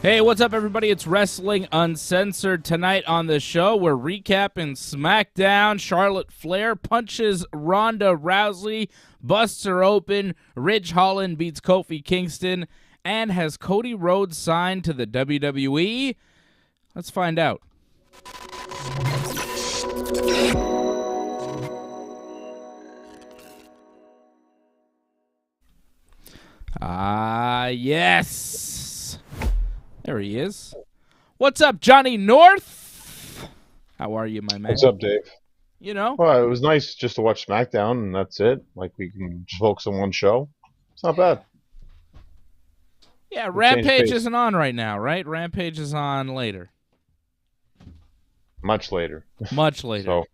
Hey, what's up, everybody? It's Wrestling Uncensored. Tonight on the show, we're recapping Smackdown. Charlotte Flair punches Ronda Rousey, busts her open. Holland beats Kofi Kingston. And has Cody Rhodes signed to the WWE? Let's find out. Yes. There he is. What's up, Johnny North? How are you, my man? What's up, Dave? You know? Well, it was nice just to watch SmackDown, and that's it. Like, we can just focus on one show. It's not bad. Yeah, Rampage isn't on right now, right? Rampage is on later. Much later. Much later. So,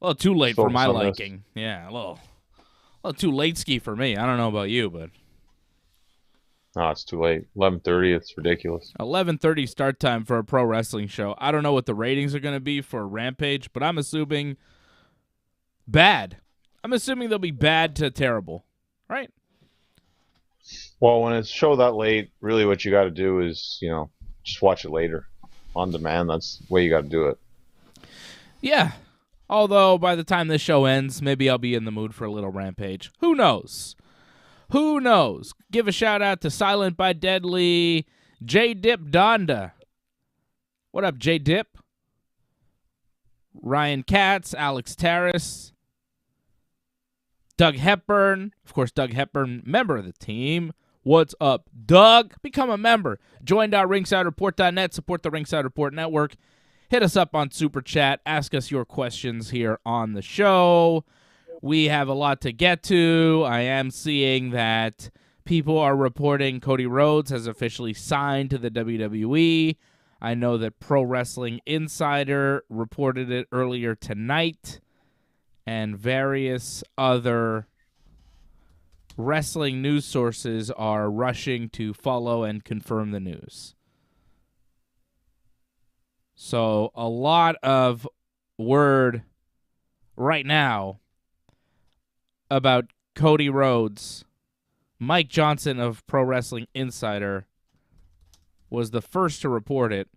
a little too late for my liking. This. Yeah, a little too late ski for me. I don't know about you, but... No, it's too late. 11:30, it's ridiculous. 11:30 start time for a pro wrestling show. I don't know what the ratings are going to be for Rampage, but I'm assuming bad. I'm assuming they'll be bad to terrible, right? Well, when it's show that late, really what you got to do is, just watch it later on demand. That's the way you got to do it. Yeah. Although by the time this show ends, maybe I'll be in the mood for a little Rampage. Who knows? Who knows? Give a shout out to Silent by Deadly, J Dip Donda. What up, J Dip? Ryan Katz, Alex Terrace, Doug Hepburn. Of course, Doug Hepburn, member of the team. What's up, Doug? Become a member. Join.ringsidereport.net. Support the Ringside Report Network. Hit us up on Super Chat. Ask us your questions here on the show. We have a lot to get to. I am seeing that people are reporting Cody Rhodes has officially signed to the WWE. I know that Pro Wrestling Insider reported it earlier tonight, and various other wrestling news sources are rushing to follow and confirm the news. So a lot of word right now about Cody Rhodes. Mike Johnson of Pro Wrestling Insider was the first to report it.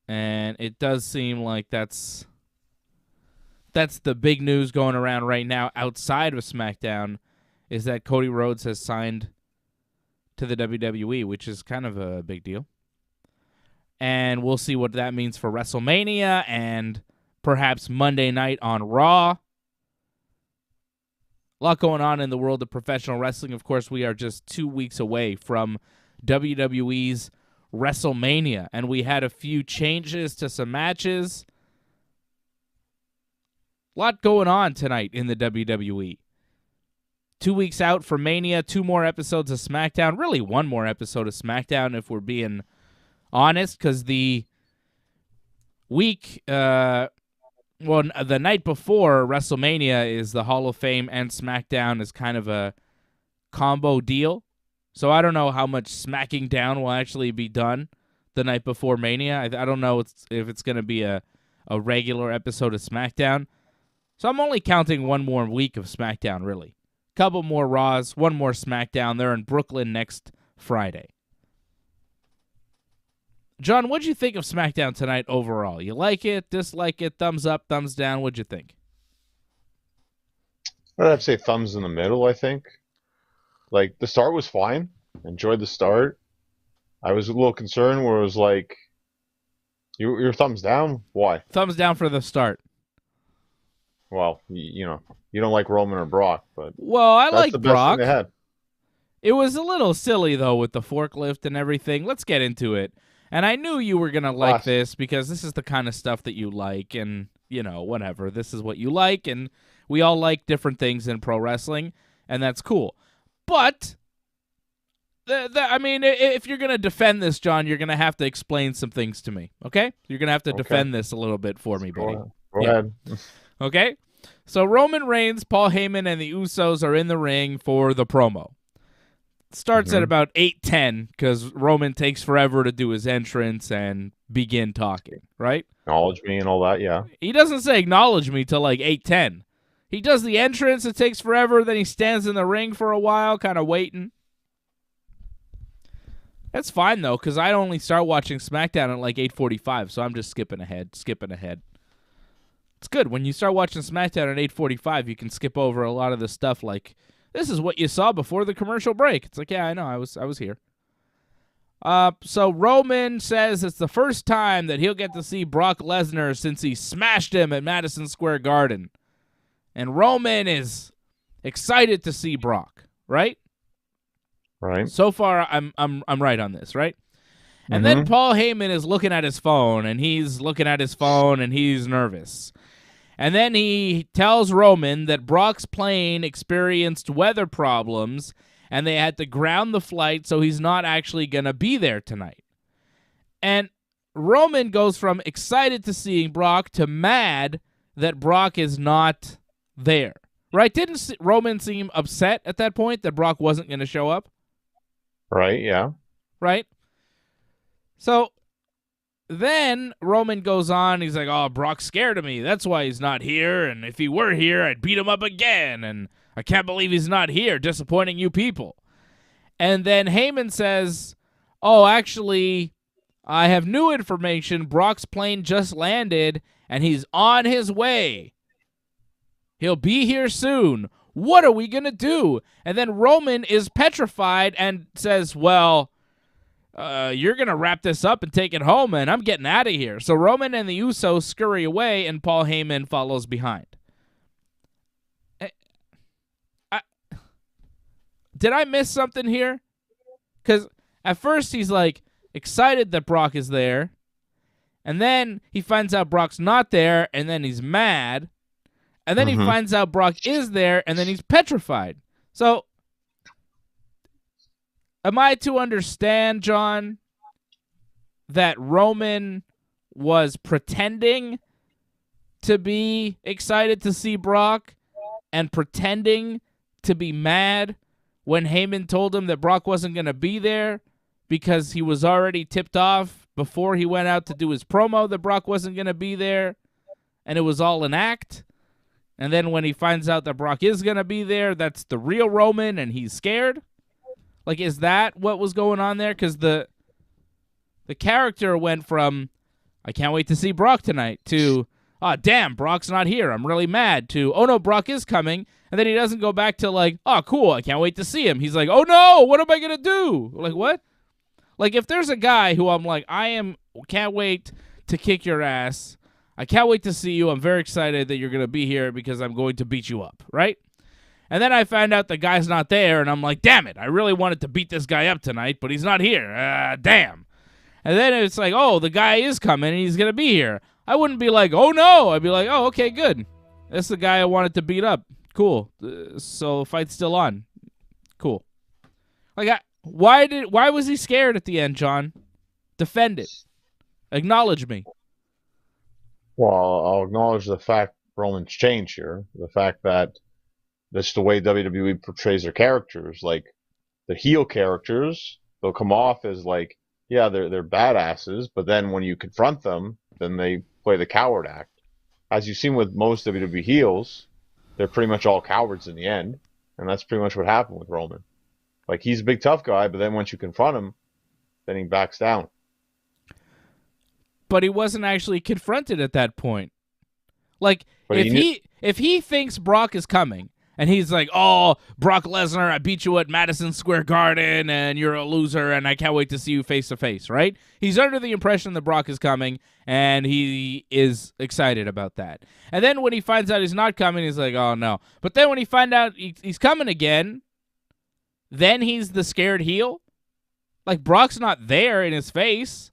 And it does seem like that's the big news going around right now outside of SmackDown, is that Cody Rhodes has signed to the WWE, which is kind of a big deal. And we'll see what that means for WrestleMania and perhaps Monday night on Raw. A lot going on in the world of professional wrestling. Of course, we are just 2 weeks away from WWE's WrestleMania, and we had a few changes to some matches. A lot going on tonight in the WWE. 2 weeks out from Mania, 2 more episodes of SmackDown. Really, 1 more episode of SmackDown if we're being honest, because the week, the night before WrestleMania is the Hall of Fame and SmackDown is kind of a combo deal. So I don't know how much smacking down will actually be done the night before Mania. I don't know if it's going to be a regular episode of SmackDown. So I'm only counting 1 more week of SmackDown, really. Couple more Raws, 1 more SmackDown. They're in Brooklyn next Friday. John, what'd you think of SmackDown tonight overall? You like it, dislike it, thumbs up, thumbs down? What'd you think? I'd say thumbs in the middle, I think. Like, the start was fine. Enjoyed the start. I was a little concerned where it was like, your thumbs down? Why? Thumbs down for the start. Well, you know, you don't like Roman or Brock, but well, I like the Brock. best thing they had. It was a little silly, though, with the forklift and everything. Let's get into it. And I knew you were going to like this because this is the kind of stuff that you like and, you know, whatever. This is what you like, and we all like different things in pro wrestling, and that's cool. But, I mean, if you're going to defend this, John, you're going to have to explain some things to me, okay? You're going to have to defend this a little bit for me, buddy. Go ahead. Okay? So Roman Reigns, Paul Heyman, and the Usos are in the ring for the promo. Starts at about 8:10 because Roman takes forever to do his entrance and begin talking, right? Acknowledge me and all that, yeah. He doesn't say acknowledge me till like 8:10. He does the entrance, it takes forever, then he stands in the ring for a while, kind of waiting. That's fine, though, because I only start watching SmackDown at like 8:45, so I'm just skipping ahead. It's good. When you start watching SmackDown at 8:45, you can skip over a lot of the stuff like, this is what you saw before the commercial break. It's like, yeah, I know, I was here. So Roman says it's the first time that he'll get to see Brock Lesnar since he smashed him at Madison Square Garden. And Roman is excited to see Brock, right? Right. So far, I'm right on this, right? And then Paul Heyman is looking at his phone, and he's looking at his phone, and he's nervous. And then he tells Roman that Brock's plane experienced weather problems, and they had to ground the flight, so he's not actually going to be there tonight. And Roman goes from excited to seeing Brock to mad that Brock is not there. Right? Didn't Roman seem upset at that point that Brock wasn't going to show up? Right, yeah. Right? So then Roman goes on. He's like, oh, Brock's scared of me. That's why he's not here. And if he were here, I'd beat him up again. And I can't believe he's not here, disappointing you people. And then Heyman says, oh, actually, I have new information. Brock's plane just landed, and he's on his way. He'll be here soon. What are we going to do? And then Roman is petrified and says, well, you're going to wrap this up and take it home, and I'm getting out of here. So Roman and the Usos scurry away, and Paul Heyman follows behind. Did I miss something here? Because at first he's like excited that Brock is there, and then he finds out Brock's not there, and then he's mad, and then he finds out Brock is there, and then he's petrified. So am I to understand, John, that Roman was pretending to be excited to see Brock and pretending to be mad when Heyman told him that Brock wasn't going to be there because he was already tipped off before he went out to do his promo that Brock wasn't going to be there, and it was all an act? And then when he finds out that Brock is going to be there, that's the real Roman, and he's scared? Like, is that what was going on there? Because the character went from, I can't wait to see Brock tonight, to, oh, damn, Brock's not here, I'm really mad, to, oh, no, Brock is coming. And then he doesn't go back to, like, oh, cool, I can't wait to see him. He's like, oh, no, what am I going to do? Like, what? Like, if there's a guy who I'm like, can't wait to kick your ass, I can't wait to see you, I'm very excited that you're going to be here because I'm going to beat you up, right? And then I find out the guy's not there, and I'm like, damn it, I really wanted to beat this guy up tonight, but he's not here. Damn. And then it's like, oh, the guy is coming, and he's going to be here. I wouldn't be like, oh, no. I'd be like, oh, okay, good. That's the guy I wanted to beat up. Cool. So fight's still on. Cool. Like, why was he scared at the end, John? Defend it. Acknowledge me. Well, I'll acknowledge the fact Roman's changed here. The fact that that's the way WWE portrays their characters. Like, the heel characters, they'll come off as like, yeah, they're badasses, but then when you confront them, then they play the coward act. As you've seen with most WWE heels, they're pretty much all cowards in the end, and that's pretty much what happened with Roman. Like, he's a big tough guy, but then once you confront him, then he backs down. But he wasn't actually confronted at that point. Like, if he thinks Brock is coming, and he's like, oh, Brock Lesnar, I beat you at Madison Square Garden, and you're a loser, and I can't wait to see you face to face, right? He's under the impression that Brock is coming, and he is excited about that. And then when he finds out he's not coming, he's like, oh, no. But then when he finds out he's coming again, then he's the scared heel? Like, Brock's not there in his face.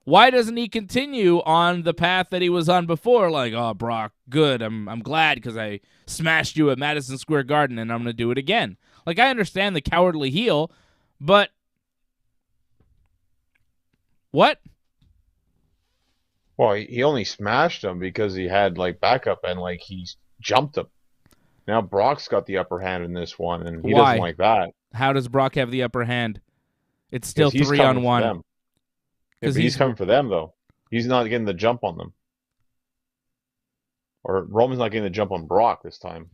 Why doesn't he continue on the path that he was on before? Like, oh, Brock, good. I'm glad because I smashed you at Madison Square Garden, and I'm going to do it again. Like, I understand the cowardly heel, but what? Well, he only smashed him because he had, like, backup and, like, he jumped him. Now Brock's got the upper hand in this one, and he doesn't like that. How does Brock have the upper hand? It's still 3-on-1. Yeah, but he's coming for them, though. He's not getting the jump on them. Or Roman's not getting the jump on Brock this time.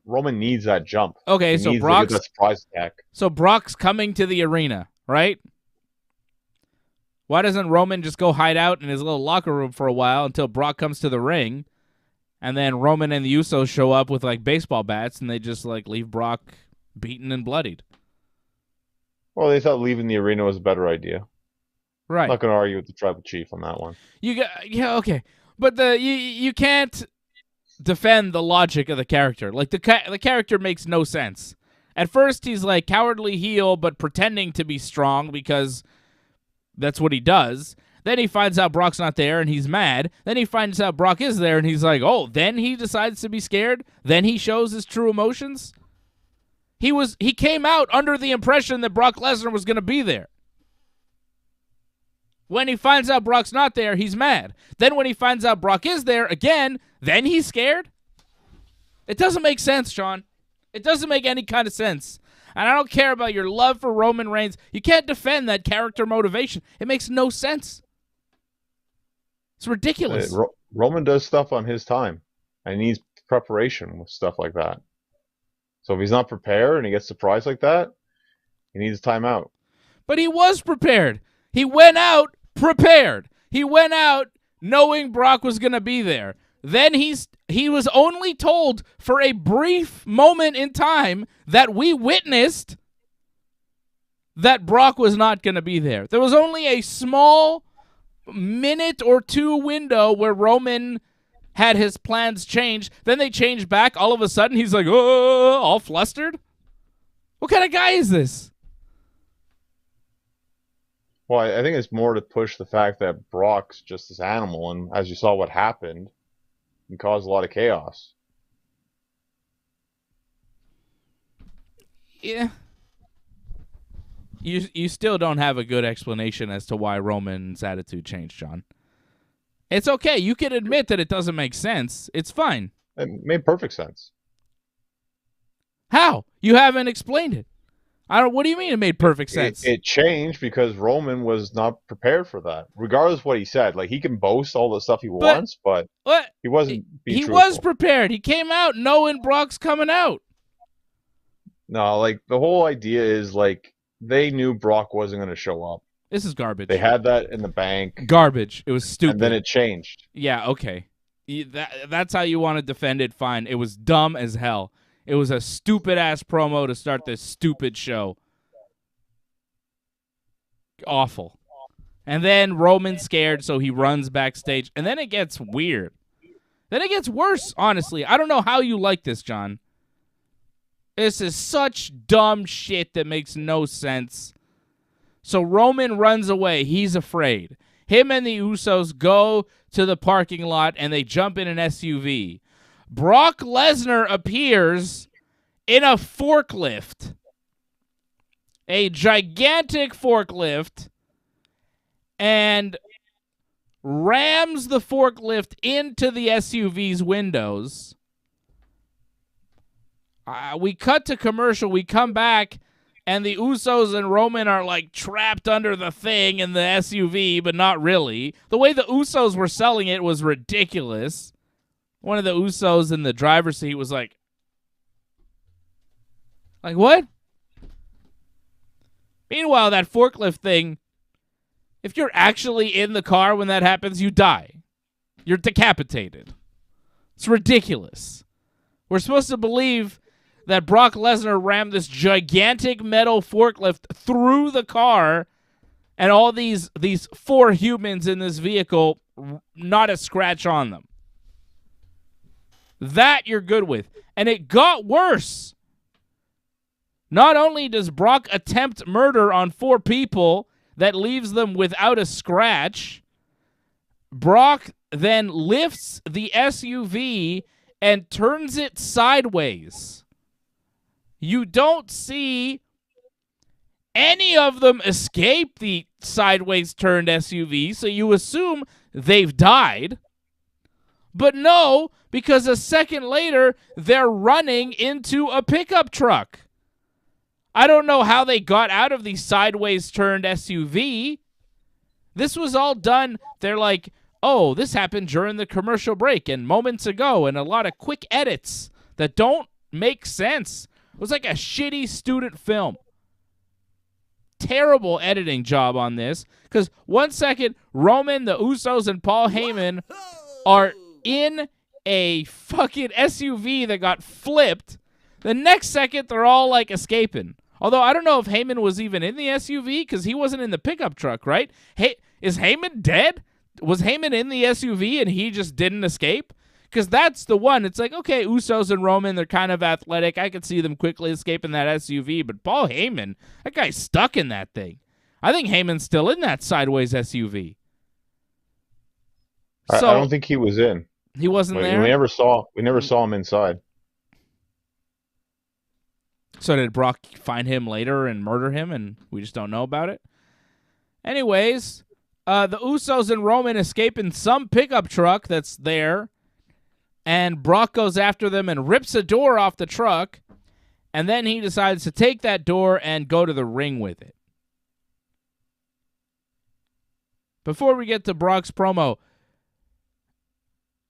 Roman needs that jump. Okay, so Brock's that surprise attack. So Brock's coming to the arena, right? Why doesn't Roman just go hide out in his little locker room for a while until Brock comes to the ring, and then Roman and the Usos show up with like baseball bats, and they just like leave Brock beaten and bloodied? Well, they thought leaving the arena was a better idea. Right. I'm not going to argue with the tribal chief on that one. Okay. But you can't defend the logic of the character. Like, the character makes no sense. At first, he's like cowardly heel, but pretending to be strong because that's what he does. Then he finds out Brock's not there, and he's mad. Then he finds out Brock is there, and he's like, oh, then he decides to be scared? Then he shows his true emotions? He came out under the impression that Brock Lesnar was going to be there. When he finds out Brock's not there, he's mad. Then when he finds out Brock is there again, then he's scared? It doesn't make sense, Sean. It doesn't make any kind of sense. And I don't care about your love for Roman Reigns. You can't defend that character motivation. It makes no sense. It's ridiculous. Roman does stuff on his time, and he needs preparation with stuff like that. So if he's not prepared and he gets surprised like that, he needs time out. But he was prepared. He went out prepared. He went out knowing Brock was going to be there. Then he was only told for a brief moment in time that we witnessed that Brock was not going to be there. There was only a small minute or two window where Roman had his plans changed. Then they changed back. All of a sudden, he's like, oh, all flustered. What kind of guy is this? Well, I think it's more to push the fact that Brock's just this animal, and as you saw what happened, he caused a lot of chaos. Yeah. You still don't have a good explanation as to why Roman's attitude changed, John. It's okay. You can admit that it doesn't make sense. It's fine. It made perfect sense. How? You haven't explained it. What do you mean it made perfect sense? It changed because Roman was not prepared for that. Regardless of what he said, like he can boast all the stuff he wants, but he wasn't. He was prepared. He came out knowing Brock's coming out. No, like the whole idea is like they knew Brock wasn't going to show up. This is garbage. They had that in the bank. Garbage. It was stupid. And then it changed. Yeah, okay. That's how you want to defend it, fine. It was dumb as hell. It was a stupid-ass promo to start this stupid show. Awful. And then Roman's scared, so he runs backstage. And then it gets weird. Then it gets worse, honestly. I don't know how you like this, John. This is such dumb shit that makes no sense. So Roman runs away. He's afraid. Him and the Usos go to the parking lot, and they jump in an SUV. Brock Lesnar appears in a forklift. A gigantic forklift. And rams the forklift into the SUV's windows. We cut to commercial. We come back, and the Usos and Roman are like trapped under the thing in the SUV, but not really. The way the Usos were selling it was ridiculous. One of the Usos in the driver's seat was like, what? Meanwhile, that forklift thing, if you're actually in the car when that happens, you die. You're decapitated. It's ridiculous. We're supposed to believe that Brock Lesnar rammed this gigantic metal forklift through the car, and all these four humans in this vehicle, not a scratch on them. That you're good with. And it got worse. Not only does Brock attempt murder on four people that leaves them without a scratch, Brock then lifts the SUV and turns it sideways. You don't see any of them escape the sideways turned SUV, so you assume they've died. But no, because a second later, they're running into a pickup truck. I don't know how they got out of the sideways turned SUV. This was all done. They're like, oh, this happened during the commercial break and moments ago, and a lot of quick edits that don't make sense. It was like a shitty student film. Terrible editing job on this. Because 1 second, Roman, the Usos, and Paul Heyman are in a fucking SUV that got flipped. The next second, they're all like escaping. Although I don't know if Heyman was even in the SUV because he wasn't in the pickup truck, right? Hey, is Heyman dead? Was Heyman in the SUV and he just didn't escape? Because that's the one. It's like, okay, Usos and Roman, they're kind of athletic. I could see them quickly escaping that SUV. But Paul Heyman, that guy's stuck in that thing. I think Heyman's still in that sideways SUV. I don't think he was in. He wasn't there? We never saw him inside. So did Brock find him later and murder him, and we just don't know about it? Anyways, the Usos and Roman escape in some pickup truck that's there, and Brock goes after them and rips a door off the truck, and then he decides to take that door and go to the ring with it. Before we get to Brock's promo,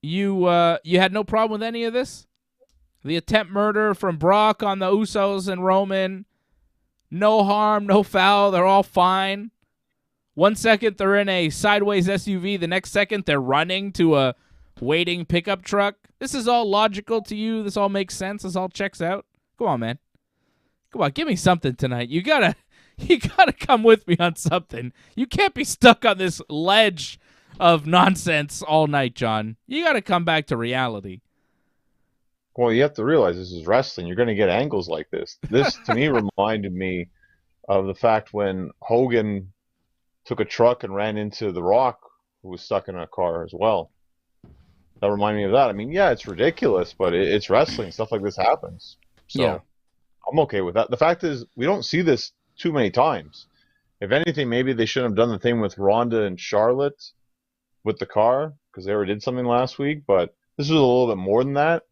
you had no problem with any of this? The attempt murder from Brock on the Usos and Roman. No harm, no foul. They're all fine. 1 second, they're in a sideways SUV. The next second, they're running to a waiting pickup truck. This is all logical to you. This all makes sense. This all checks out. Come on, man. Come on, give me something tonight. You gotta You got to come with me on something. You can't be stuck on this ledge of nonsense all night, John. You got to come back to reality. Well, you have to realize this is wrestling. You're going to get angles like this. This, to me, reminded me of the fact when Hogan took a truck and ran into The Rock, who was stuck in a car as well. That reminded me of that. I mean, yeah, it's ridiculous, but it's wrestling. Stuff like this happens. So Yeah. I'm okay with that. The fact is, we don't see this too many times. If anything, maybe they shouldn't have done the thing with Ronda and Charlotte with the car, because they already did something last week, but this was a little bit more than that.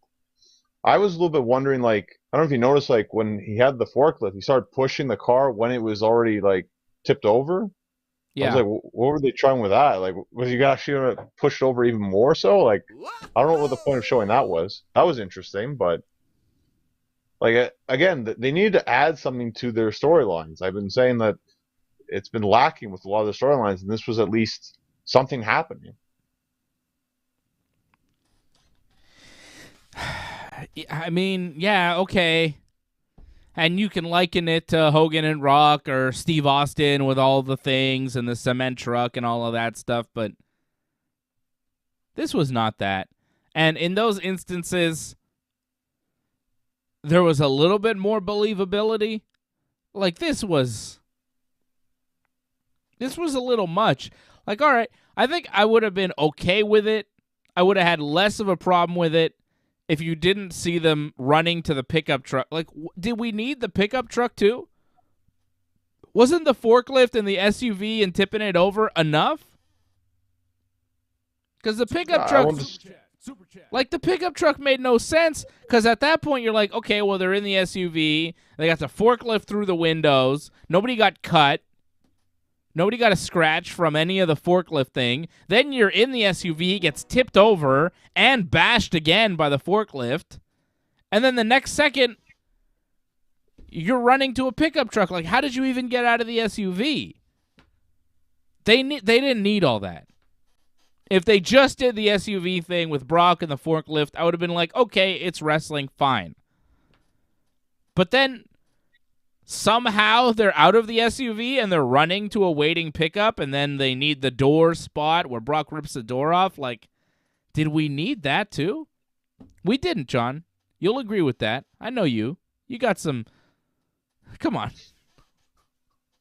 I was a little bit wondering, like, I don't know if you noticed, like, when he had the forklift, he started pushing the car when it was already, like, tipped over. I was Yeah. like, what were they trying with that? Like, was he actually going to push it over even more so? Like, I don't know what the point of showing that was. That was interesting, but, like, again, they needed to add something to their storylines. I've been saying that it's been lacking with a lot of the storylines, and this was at least something happening. I mean, yeah, okay. And you can liken it to Hogan and Rock or Steve Austin with all the things and the cement truck and all of that stuff, but this was not that. And in those instances, there was a little bit more believability. Like, this was a little much. Like, all right, I think I would have been okay with it. I would have had less of a problem with it if you didn't see them running to the pickup truck. Like, did we need the pickup truck too? Wasn't the forklift and the SUV and tipping it over enough? Because the pickup truck, like, the pickup truck made no sense. Because at that point, you're like, okay, well, they're in the SUV. They got the forklift through the windows. Nobody got cut. Nobody got a scratch from any of the forklift thing. Then you're in the SUV, gets tipped over and bashed again by the forklift. And then the next second, you're running to a pickup truck. Like, how did you even get out of the SUV? They didn't need all that. If they just did the SUV thing with Brock and the forklift, I would have been like, okay, it's wrestling, fine. But then somehow they're out of the SUV and they're running to a waiting pickup, and then they need the door spot where Brock rips the door off. Like, did we need that too? We didn't, John. You'll agree with that. I know you. You got some. Come on.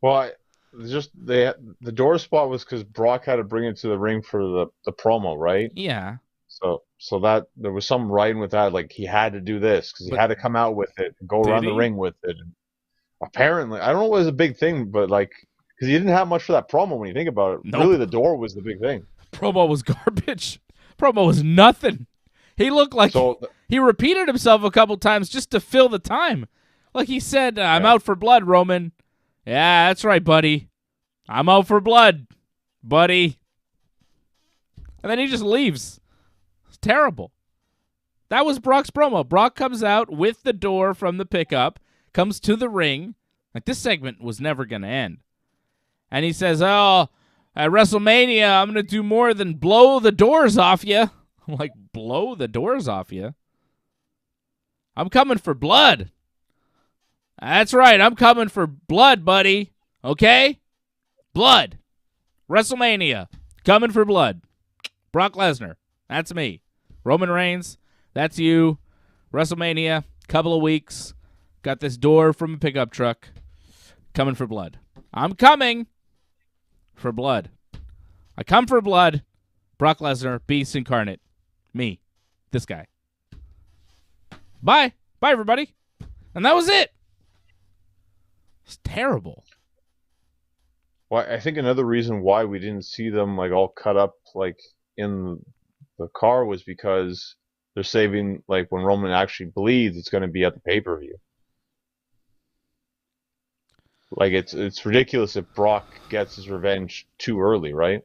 Well, the door spot was because Brock had to bring it to the ring for the promo, right? Yeah. So that there was some writing with that, like he had to do this because he had to come out with it and go around the ring with it. And apparently, I don't know what was a big thing, but like, because he didn't have much for that promo when you think about it. Nope. Really, the door was the big thing. Promo was garbage. Promo was nothing. He looked like he repeated himself a couple times just to fill the time. Like he said, I'm out for blood, Roman. Yeah, that's right, buddy. I'm out for blood, buddy. And then he just leaves. It's terrible. That was Brock's promo. Brock comes out with the door from the pickup, comes to the ring. Like, this segment was never going to end. And he says, oh, at WrestleMania, I'm going to do more than blow the doors off you. I'm like, blow the doors off you? I'm coming for blood. That's right. I'm coming for blood, buddy. Okay? Blood. WrestleMania. Coming for blood. Brock Lesnar. That's me. Roman Reigns. That's you. WrestleMania. Couple of weeks. Got this door from a pickup truck. Coming for blood. I'm coming for blood. I come for blood. Brock Lesnar. Beast incarnate. Me. This guy. Bye. Bye, everybody. And that was it. It's terrible. Well, I think another reason why we didn't see them like all cut up like in the car was because they're saving, like, when Roman actually bleeds, it's going to be at the pay-per-view. Like, it's ridiculous if Brock gets his revenge too early, right?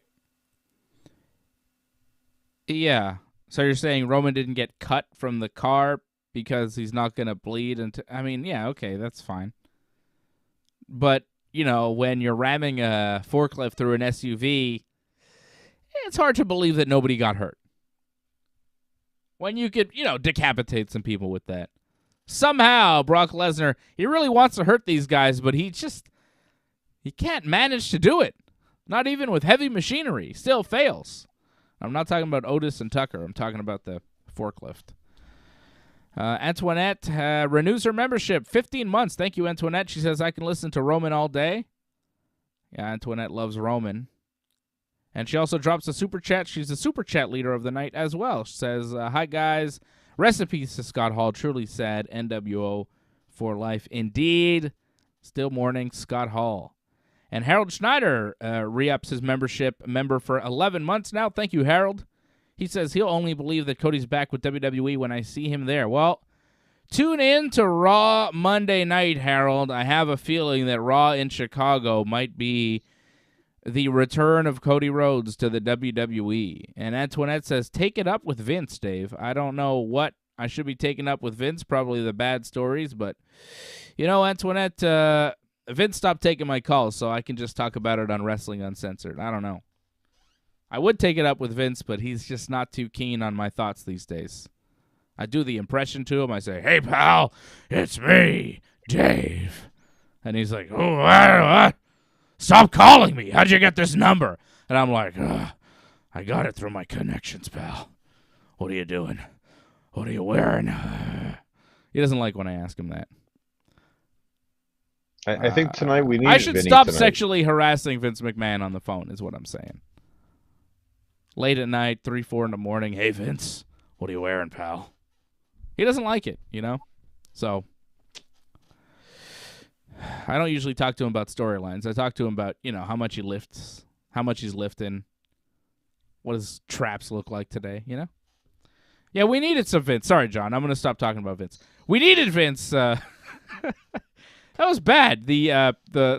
Yeah. So you're saying Roman didn't get cut from the car because he's not going to bleed until... I mean, yeah, okay, that's fine. But, you know, when you're ramming a forklift through an SUV, it's hard to believe that nobody got hurt. When you could, decapitate some people with that. Somehow, Brock Lesnar, he really wants to hurt these guys, but he just... He can't manage to do it. Not even with heavy machinery. Still fails. I'm not talking about Otis and Tucker. I'm talking about the forklift. Antoinette renews her membership. 15 months. Thank you, Antoinette. She says, I can listen to Roman all day. Yeah, Antoinette loves Roman. And she also drops a super chat. She's the super chat leader of the night as well. She says, hi, guys. Recipes to Scott Hall. Truly sad. NWO for life. Indeed. Still mourning Scott Hall. And Harold Schneider re-ups his member for 11 months now. Thank you, Harold. He says he'll only believe that Cody's back with WWE when I see him there. Well, tune in to Raw Monday night, Harold. I have a feeling that Raw in Chicago might be the return of Cody Rhodes to the WWE. And Antoinette says, take it up with Vince, Dave. I don't know what I should be taking up with Vince, probably the bad stories. But, you know, Antoinette, Vince stopped taking my calls, so I can just talk about it on Wrestling Uncensored. I don't know. I would take it up with Vince, but he's just not too keen on my thoughts these days. I do the impression to him. I say, hey, pal, it's me, Dave. And he's like, oh, what? Stop calling me. How'd you get this number? And I'm like, I got it through my connections, pal. What are you doing? What are you wearing? He doesn't like when I ask him that. I think tonight we need I should Vinny stop tonight. sexually harassing Vince McMahon on the phone is what I'm saying. Late at night, 3, 4 in the morning. Hey, Vince, what are you wearing, pal? He doesn't like it, you know? So I don't usually talk to him about storylines. I talk to him about, you know, how much he lifts, how much he's lifting, what his traps look like today, you know? Yeah, we needed some Vince. Sorry, John. I'm going to stop talking about Vince. We needed Vince. That was bad.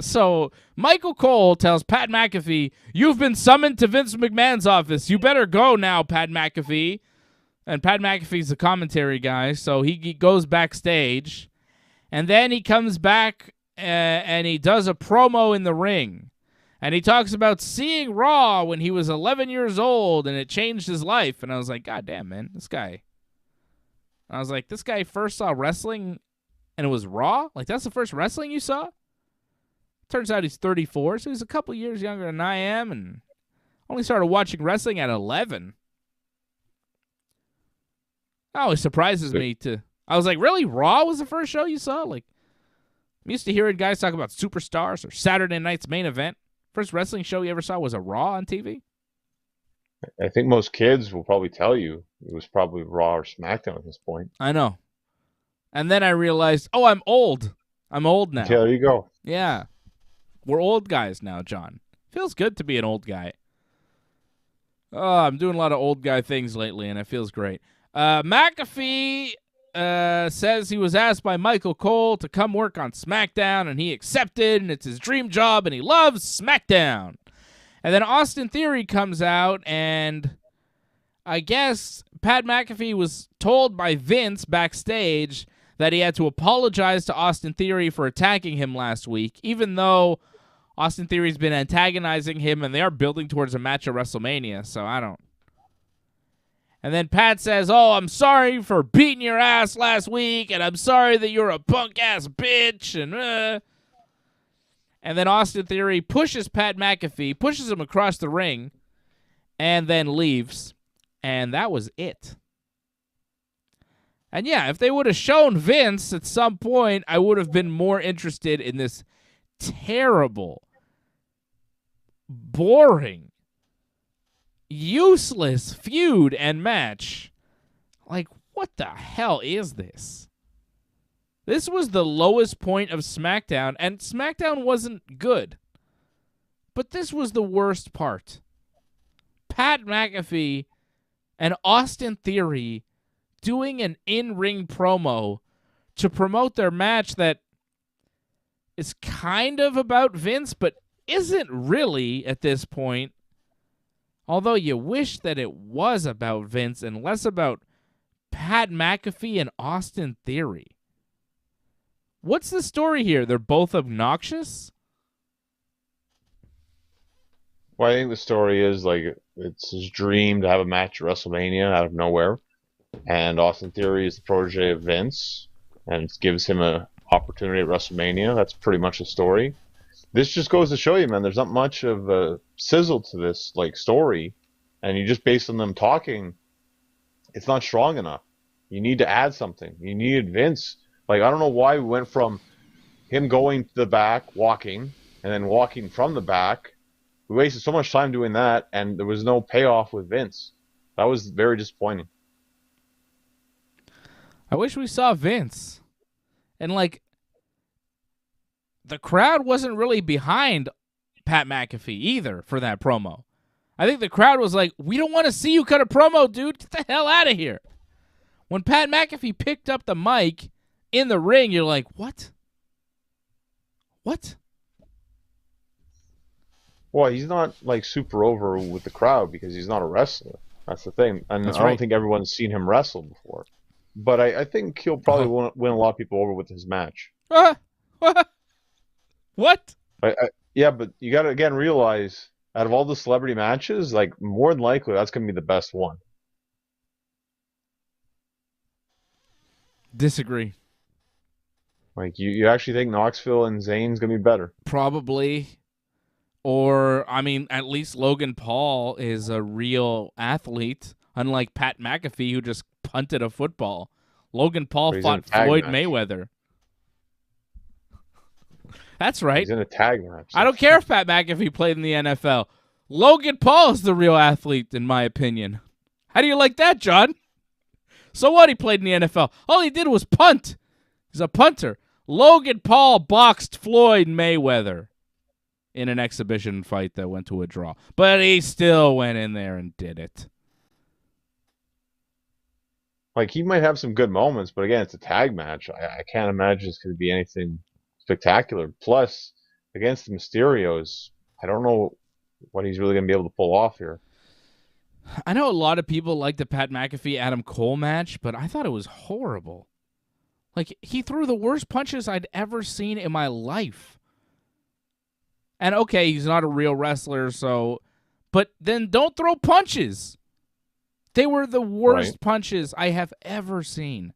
So Michael Cole tells Pat McAfee, you've been summoned to Vince McMahon's office. You better go now, Pat McAfee. And Pat McAfee's the commentary guy, so he goes backstage. And then he comes back and he does a promo in the ring. And he talks about seeing Raw when he was 11 years old and it changed his life. And I was like, God damn, man, this guy. I was like, this guy first saw wrestling and it was Raw? Like, that's the first wrestling you saw? Turns out he's 34, so he's a couple years younger than I am, and only started watching wrestling at 11. That always surprises me, too. I was like, really? Raw was the first show you saw? Like, I'm used to hearing guys talk about Superstars or Saturday Night's Main Event. First wrestling show you ever saw was a Raw on TV? I think most kids will probably tell you it was probably Raw or SmackDown at this point. I know. And then I realized, oh, I'm old. I'm old now. Yeah, there you go. Yeah. We're old guys now, John. Feels good to be an old guy. Oh, I'm doing a lot of old guy things lately, and it feels great. McAfee says he was asked by Michael Cole to come work on SmackDown, and he accepted, and it's his dream job, and he loves SmackDown. And then Austin Theory comes out, and I guess Pat McAfee was told by Vince backstage that he had to apologize to Austin Theory for attacking him last week, even though Austin Theory's been antagonizing him and they are building towards a match at WrestleMania, so I don't. And then Pat says, oh, I'm sorry for beating your ass last week, and I'm sorry that you're a punk-ass bitch, and then Austin Theory pushes Pat McAfee, pushes him across the ring, and then leaves, and that was it. And yeah, if they would have shown Vince at some point, I would have been more interested in this terrible, boring, useless feud and match. Like, what the hell is this? This was the lowest point of SmackDown, and SmackDown wasn't good. But this was the worst part. Pat McAfee and Austin Theory doing an in-ring promo to promote their match that is kind of about Vince, but isn't really at this point. Although you wish that it was about Vince and less about Pat McAfee and Austin Theory. What's the story here? They're both obnoxious? Well, I think the story is, like, it's his dream to have a match at WrestleMania out of nowhere. And Austin Theory is the protege of Vince, and it gives him an opportunity at WrestleMania. That's pretty much the story. this just goes to show you, man, there's not much of a sizzle to this like story, and you just based on them talking, it's not strong enough. You need to add something. You needed Vince. Like, I don't know why we went from him going to the back, walking, and then walking from the back. We wasted so much time doing that, and there was no payoff with Vince. That was very disappointing. I wish we saw Vince. And, like, the crowd wasn't really behind Pat McAfee either for that promo. I think the crowd was like, we don't want to see you cut a promo, dude. Get the hell out of here. When Pat McAfee picked up the mic in the ring, you're like, what? What? Well, he's not like super over with the crowd because he's not a wrestler. That's the thing. And That's I right. don't think everyone's seen him wrestle before. But I think he'll probably win a lot of people over with his match. What? Yeah, but you got to, again, realize out of all the celebrity matches, like, more than likely, that's going to be the best one. Disagree. Like, you actually think Knoxville and Zayn's going to be better? Probably. Or, I mean, at least Logan Paul is a real athlete, unlike Pat McAfee, who just punted a football. Logan Paul fought Floyd Mayweather. That's right. He's in a tag match. I don't care if Pat McAfee played in the NFL. Logan Paul is the real athlete, in my opinion. How do you like that, John? So what? He played in the NFL. All he did was punt. He's a punter. Logan Paul boxed Floyd Mayweather in an exhibition fight that went to a draw. But he still went in there and did it. Like, he might have some good moments, but again, it's a tag match. I can't imagine it's going to be anything spectacular. Plus, against the Mysterios, I don't know what he's really going to be able to pull off here. I know a lot of people like the Pat McAfee-Adam Cole match, but I thought it was horrible. Like, he threw the worst punches I'd ever seen in my life. And okay, he's not a real wrestler, so... But then don't throw punches. They were the worst punches I have ever seen.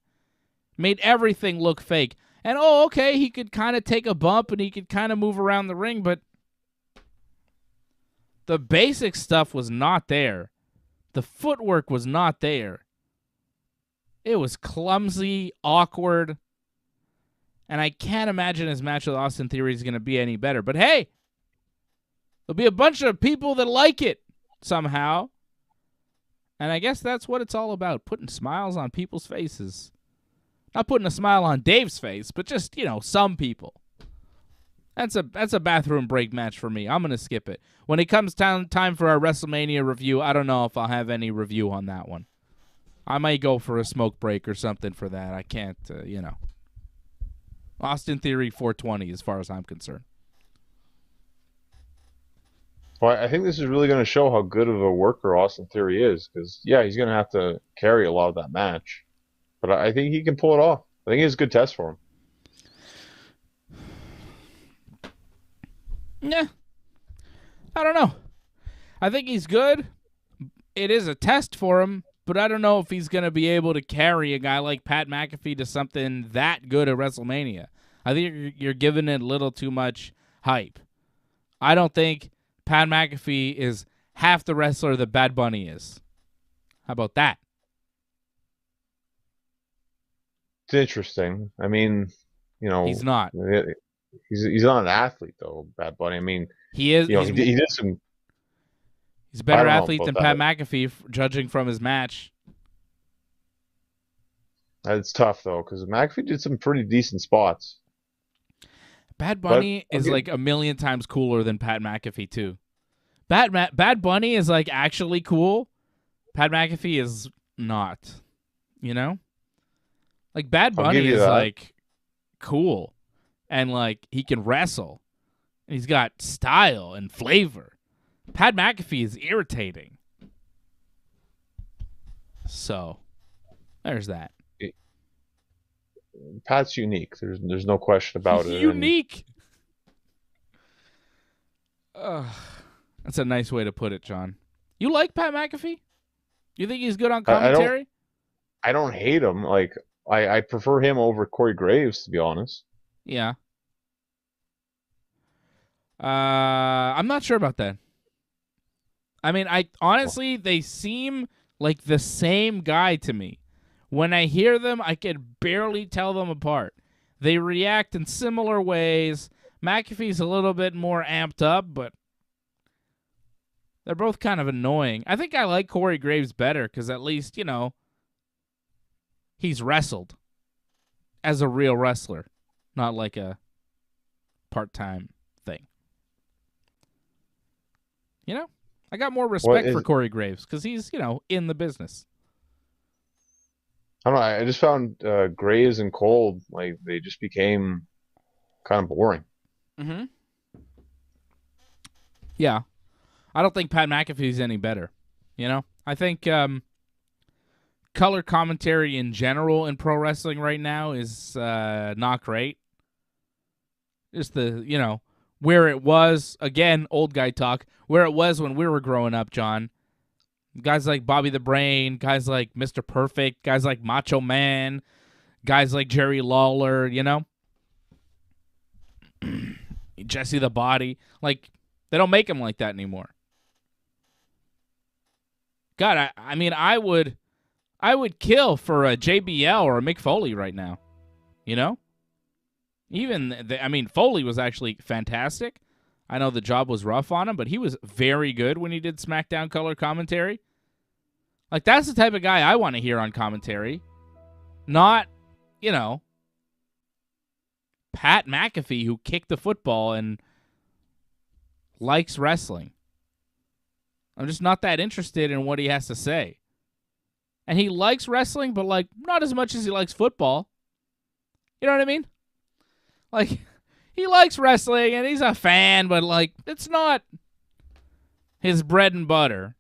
Made everything look fake. And, oh, okay, he could kind of take a bump and he could kind of move around the ring, but the basic stuff was not there. The footwork was not there. It was clumsy, awkward, and I can't imagine his match with Austin Theory is going to be any better. But hey, there'll be a bunch of people that like it somehow, and I guess that's what it's all about, putting smiles on people's faces. Not putting a smile on Dave's face, but just, some people. That's a bathroom break match for me. I'm going to skip it. When it comes time for our WrestleMania review, I don't know if I'll have any review on that one. I might go for a smoke break or something for that. I can't, Austin Theory 420 as far as I'm concerned. Well, I think this is really going to show how good of a worker Austin Theory is. Because, yeah, he's going to have to carry a lot of that match. But I think he can pull it off. I think it's a good test for him. Yeah. I don't know. I think he's good. It is a test for him, but I don't know if he's going to be able to carry a guy like Pat McAfee to something that good at WrestleMania. I think you're giving it a little too much hype. I don't think Pat McAfee is half the wrestler that Bad Bunny is. How about that? It's interesting. I mean, he's not. He's not an athlete though, Bad Bunny. I mean, he is. He did some. He's a better athlete than Pat McAfee, judging from his match. It's tough though, because McAfee did some pretty decent spots. Bad Bunny is like a million times cooler than Pat McAfee too. Bad Bunny is like actually cool. Pat McAfee is not. Like Bad Bunny is like cool, and like he can wrestle, and he's got style and flavor. Pat McAfee is irritating. So, there's that. Pat's unique. There's no question about it. Unique. That's a nice way to put it, John. You like Pat McAfee? You think he's good on commentary? I don't hate him. Like I prefer him over Corey Graves, to be honest. Yeah. I'm not sure about that. I mean, honestly, they seem like the same guy to me. When I hear them, I can barely tell them apart. They react in similar ways. McAfee's a little bit more amped up, but they're both kind of annoying. I think I like Corey Graves better because at least, he's wrestled as a real wrestler, not like a part-time thing. I got more respect for Corey Graves because he's, in the business. I don't know. I just found Graves and Cole, like, they just became kind of boring. Mm-hmm. Yeah. I don't think Pat McAfee's any better. I think color commentary in general in pro wrestling right now is not great. Just where it was, again, old guy talk, where it was when we were growing up, John. Guys like Bobby the Brain, guys like Mr. Perfect, guys like Macho Man, guys like Jerry Lawler, Jesse the Body. Like, they don't make him like that anymore. God, I mean, I would kill for a JBL or a Mick Foley right now. Even, Foley was actually fantastic. I know the job was rough on him, but he was very good when he did SmackDown color commentary. Like, that's the type of guy I want to hear on commentary. Not, Pat McAfee, who kicked the football and likes wrestling. I'm just not that interested in what he has to say. And he likes wrestling, but, not as much as he likes football. You know what I mean? Like, he likes wrestling, and he's a fan, but, it's not his bread and butter.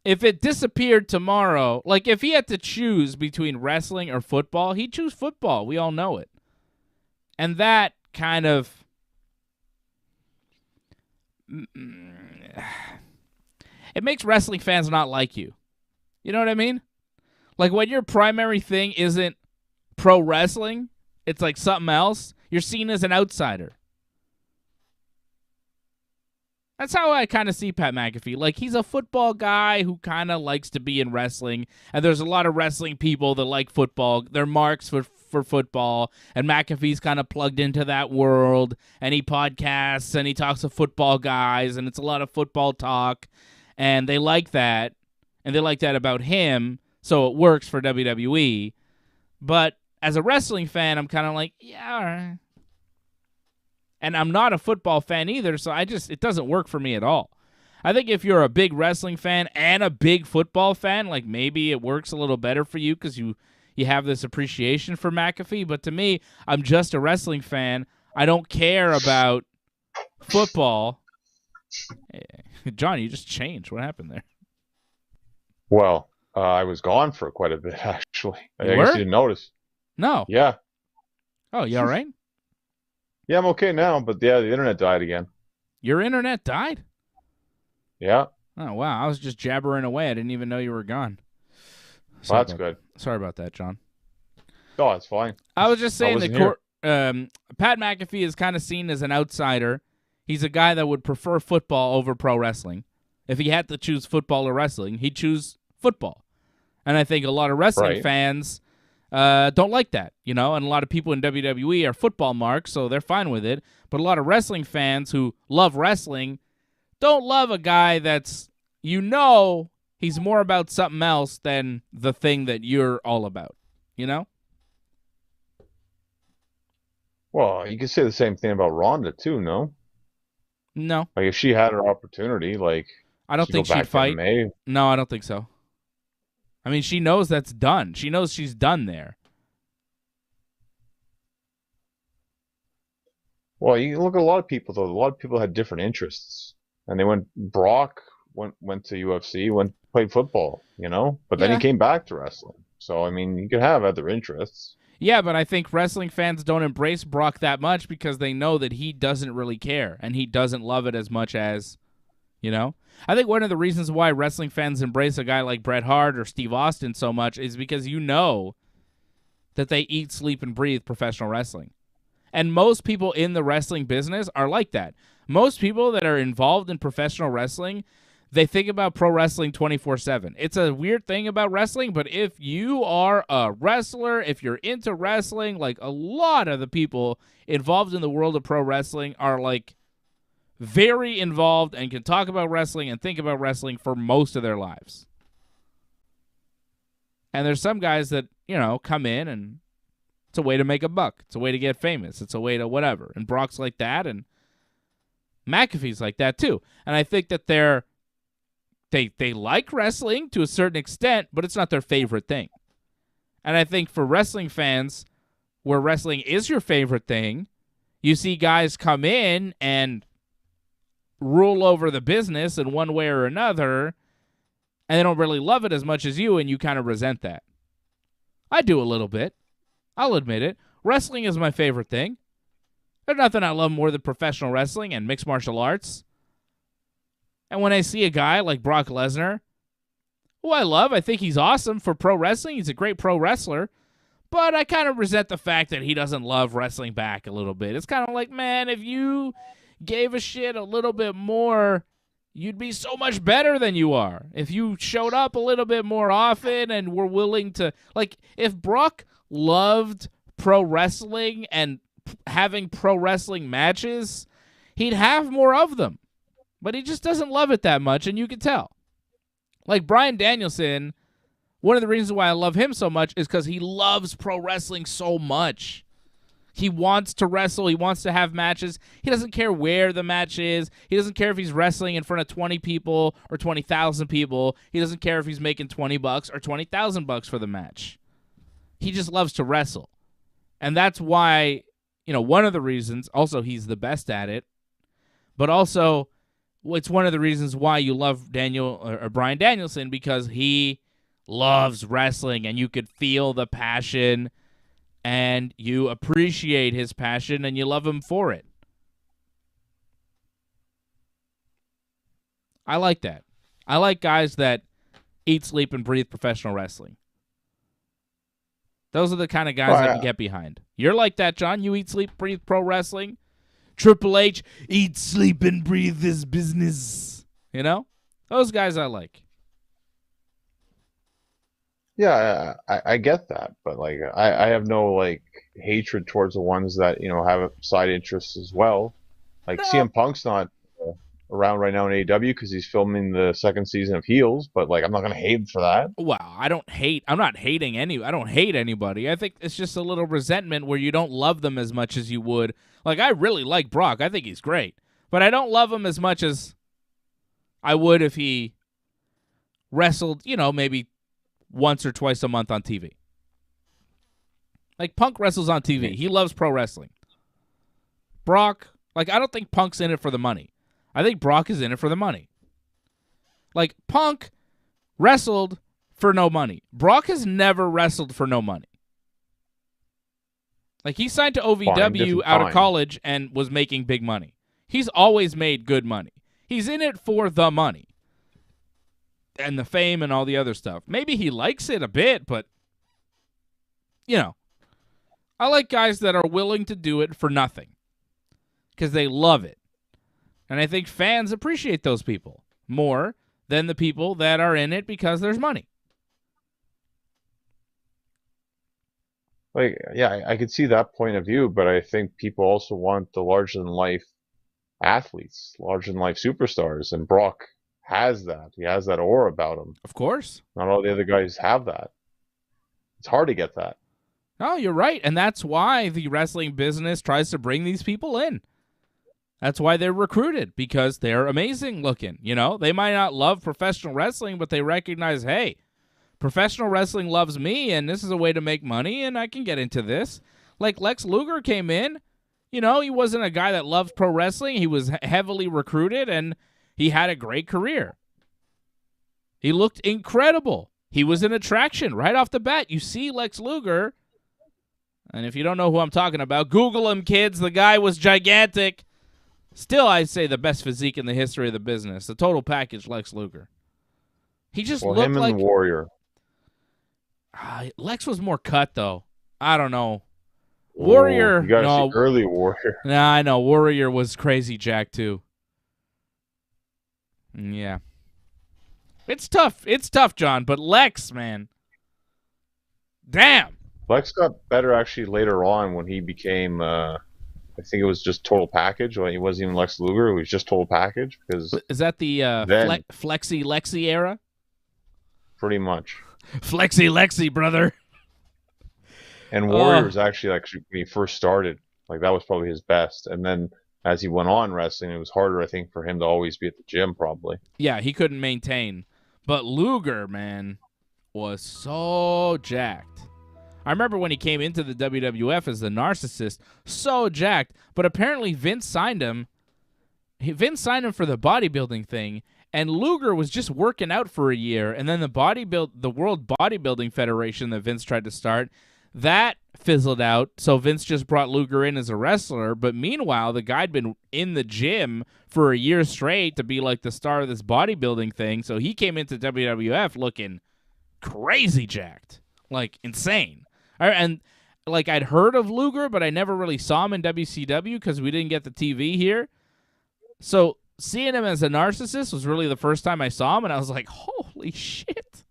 If it disappeared tomorrow, if he had to choose between wrestling or football, he'd choose football. We all know it. And that kind of... it makes wrestling fans not like you. You know what I mean? Like, when your primary thing isn't pro wrestling, it's like something else, you're seen as an outsider. That's how I kind of see Pat McAfee. Like, he's a football guy who kind of likes to be in wrestling, and there's a lot of wrestling people that like football. They're marks for football, and McAfee's kind of plugged into that world, and he podcasts, and he talks to football guys, and it's a lot of football talk, and they like that, and they like that about him, so it works for WWE. But as a wrestling fan, I'm kind of like, yeah, all right. And I'm not a football fan either, so it doesn't work for me at all. I think if you're a big wrestling fan and a big football fan, maybe it works a little better for you because you have this appreciation for McAfee. But to me, I'm just a wrestling fan. I don't care about football. John, you just changed. What happened there? Well, I was gone for quite a bit, actually. I guess you didn't notice. No. Yeah. Oh, you all right? Yeah, I'm okay now, but yeah, the internet died again. Your internet died? Yeah. Oh, wow. I was just jabbering away. I didn't even know you were gone. Well, that's good. Sorry about that, John. Oh, it's fine. I was just saying that Pat McAfee is kind of seen as an outsider. He's a guy that would prefer football over pro wrestling. If he had to choose football or wrestling, he'd choose football. And I think a lot of wrestling fans don't like that, and a lot of people in WWE are football marks, so they're fine with it. But a lot of wrestling fans who love wrestling don't love a guy that's, he's more about something else than the thing that you're all about, Well, you could say the same thing about Ronda, too, no? No. Like, if she had her opportunity, I don't think she'd fight. No, I don't think so. I mean, she knows that's done. She knows she's done there. Well, you look at a lot of people, though. A lot of people had different interests. And Brock went to UFC, played football, But then he came back to wrestling. So, I mean, you could have other interests. Yeah, but I think wrestling fans don't embrace Brock that much because they know that he doesn't really care. And he doesn't love it as much as, I think one of the reasons why wrestling fans embrace a guy like Bret Hart or Steve Austin so much is because that they eat, sleep, and breathe professional wrestling. And most people in the wrestling business are like that. Most people that are involved in professional wrestling, they think about pro wrestling 24/7. It's a weird thing about wrestling, but if you are a wrestler, if you're into wrestling, like a lot of the people involved in the world of pro wrestling are like very involved and can talk about wrestling and think about wrestling for most of their lives. And there's some guys that, come in and it's a way to make a buck. It's a way to get famous. It's a way to whatever. And Brock's like that, and McAfee's like that too. And I think that they like wrestling to a certain extent, but it's not their favorite thing. And I think for wrestling fans, where wrestling is your favorite thing, you see guys come in and rule over the business in one way or another, and they don't really love it as much as you, and you kind of resent that. I do a little bit. I'll admit it. Wrestling is my favorite thing. There's nothing I love more than professional wrestling and mixed martial arts. And when I see a guy like Brock Lesnar, who I love, I think he's awesome for pro wrestling. He's a great pro wrestler. But I kind of resent the fact that he doesn't love wrestling back a little bit. It's kind of like, man, if you gave a shit a little bit more, you'd be so much better than you are. If you showed up a little bit more often and were willing to, like, if Brock loved pro wrestling and having pro wrestling matches, he'd have more of them. But he just doesn't love it that much, and you can tell. Like Bryan Danielson, one of the reasons why I love him so much is because he loves pro wrestling so much. He wants to wrestle. He wants to have matches. He doesn't care where the match is. He doesn't care if he's wrestling in front of 20 people or 20,000 people. He doesn't care if he's making $20 or $20,000 for the match. He just loves to wrestle. And that's why, one of the reasons, also he's the best at it, but also it's one of the reasons why you love Bryan Danielson, because he loves wrestling and you could feel the passion and you appreciate his passion and you love him for it. I like that. I like guys that eat, sleep, and breathe professional wrestling. Those are the kind of guys I can get behind. You're like that, John. You eat, sleep, breathe pro wrestling. Triple H, eat, sleep, and breathe this business. Those guys I like. Yeah, I get that, but like I have no like hatred towards the ones that have side interests as well. Like CM Punk's not around right now in AEW because he's filming the second season of Heels, but like I'm not gonna hate him for that. Well, I don't hate anybody. I think it's just a little resentment where you don't love them as much as you would. Like, I really like Brock. I think he's great, but I don't love him as much as I would if he wrestled, maybe once or twice a month on TV. Like, Punk wrestles on TV. He loves pro wrestling. Brock, like, I don't think Punk's in it for the money. I think Brock is in it for the money. Like, Punk wrestled for no money. Brock has never wrestled for no money. Like, he signed to OVW out of college and was making big money. He's always made good money. He's in it for the money and the fame and all the other stuff. Maybe he likes it a bit, but, I like guys that are willing to do it for nothing because they love it. And I think fans appreciate those people more than the people that are in it because there's money. Like, yeah, I could see that point of view, but I think people also want the larger-than-life athletes, larger-than-life superstars, and Brock has that. He has that aura about him. Of course. Not all the other guys have that. It's hard to get that. No, you're right, and that's why the wrestling business tries to bring these people in. That's why they're recruited, because they're amazing looking. They might not love professional wrestling, but they recognize, hey, professional wrestling loves me, and this is a way to make money, and I can get into this. Like Lex Luger came in. He wasn't a guy that loved pro wrestling. He was heavily recruited, and he had a great career. He looked incredible. He was an attraction right off the bat. You see Lex Luger, and if you don't know who I'm talking about, Google him, kids. The guy was gigantic. Still, I'd say the best physique in the history of the business. The total package, Lex Luger. He just looked him and like... the Warrior. Lex was more cut, though. I don't know. Ooh, Warrior, you gotta see no, early Warrior. nah, I know Warrior was crazy Jack too. Yeah, it's tough. It's tough, John. But Lex, man, damn. Lex got better actually later on when he became. I think it was just Total Package. When he wasn't even Lex Luger, it was just Total Package because Is that the then Flexi Lexi era? pretty much. Flexi Lexi, brother. And Warrior's actually like when he first started, like that was probably his best. And then as he went on wrestling, it was harder, I think, for him to always be at the gym, probably. Yeah, he couldn't maintain. But Luger, man, was so jacked. I remember when he came into the WWF as the narcissist, so jacked. But apparently Vince signed him. Vince signed him for the bodybuilding thing, and Luger was just working out for a year. And then the World Bodybuilding Federation that Vince tried to start, that fizzled out. So Vince just brought Luger in as a wrestler. But meanwhile, the guy'd been in the gym for a year straight to be like the star of this bodybuilding thing. So he came into WWF looking crazy jacked, like insane. And like I'd heard of Luger, but I never really saw him in WCW because we didn't get the TV here. So seeing him as a narcissist was really the first time I saw him, and I was like, holy shit.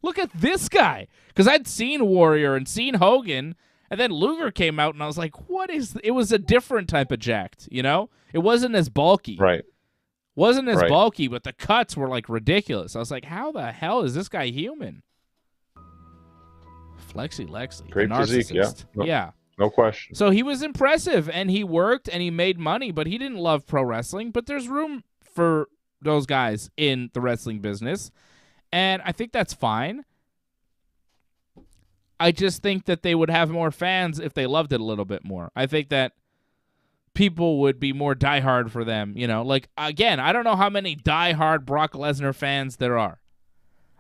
Look at this guy. Because I'd seen Warrior and seen Hogan, and then Luger came out, and I was like, what is... It was a different type of jacked, you know? It wasn't as bulky. Right. Wasn't as bulky, but the cuts were, like, ridiculous. I was like, how the hell is this guy human? Flexi Lexi. Great physique, yeah. No question. So he was impressive, and he worked, and he made money, but he didn't love pro wrestling. But there's room for those guys in the wrestling business, and I think that's fine. I just think that they would have more fans if they loved it a little bit more. I think that people would be more diehard for them, you know? Like, again, I don't know how many diehard Brock Lesnar fans there are.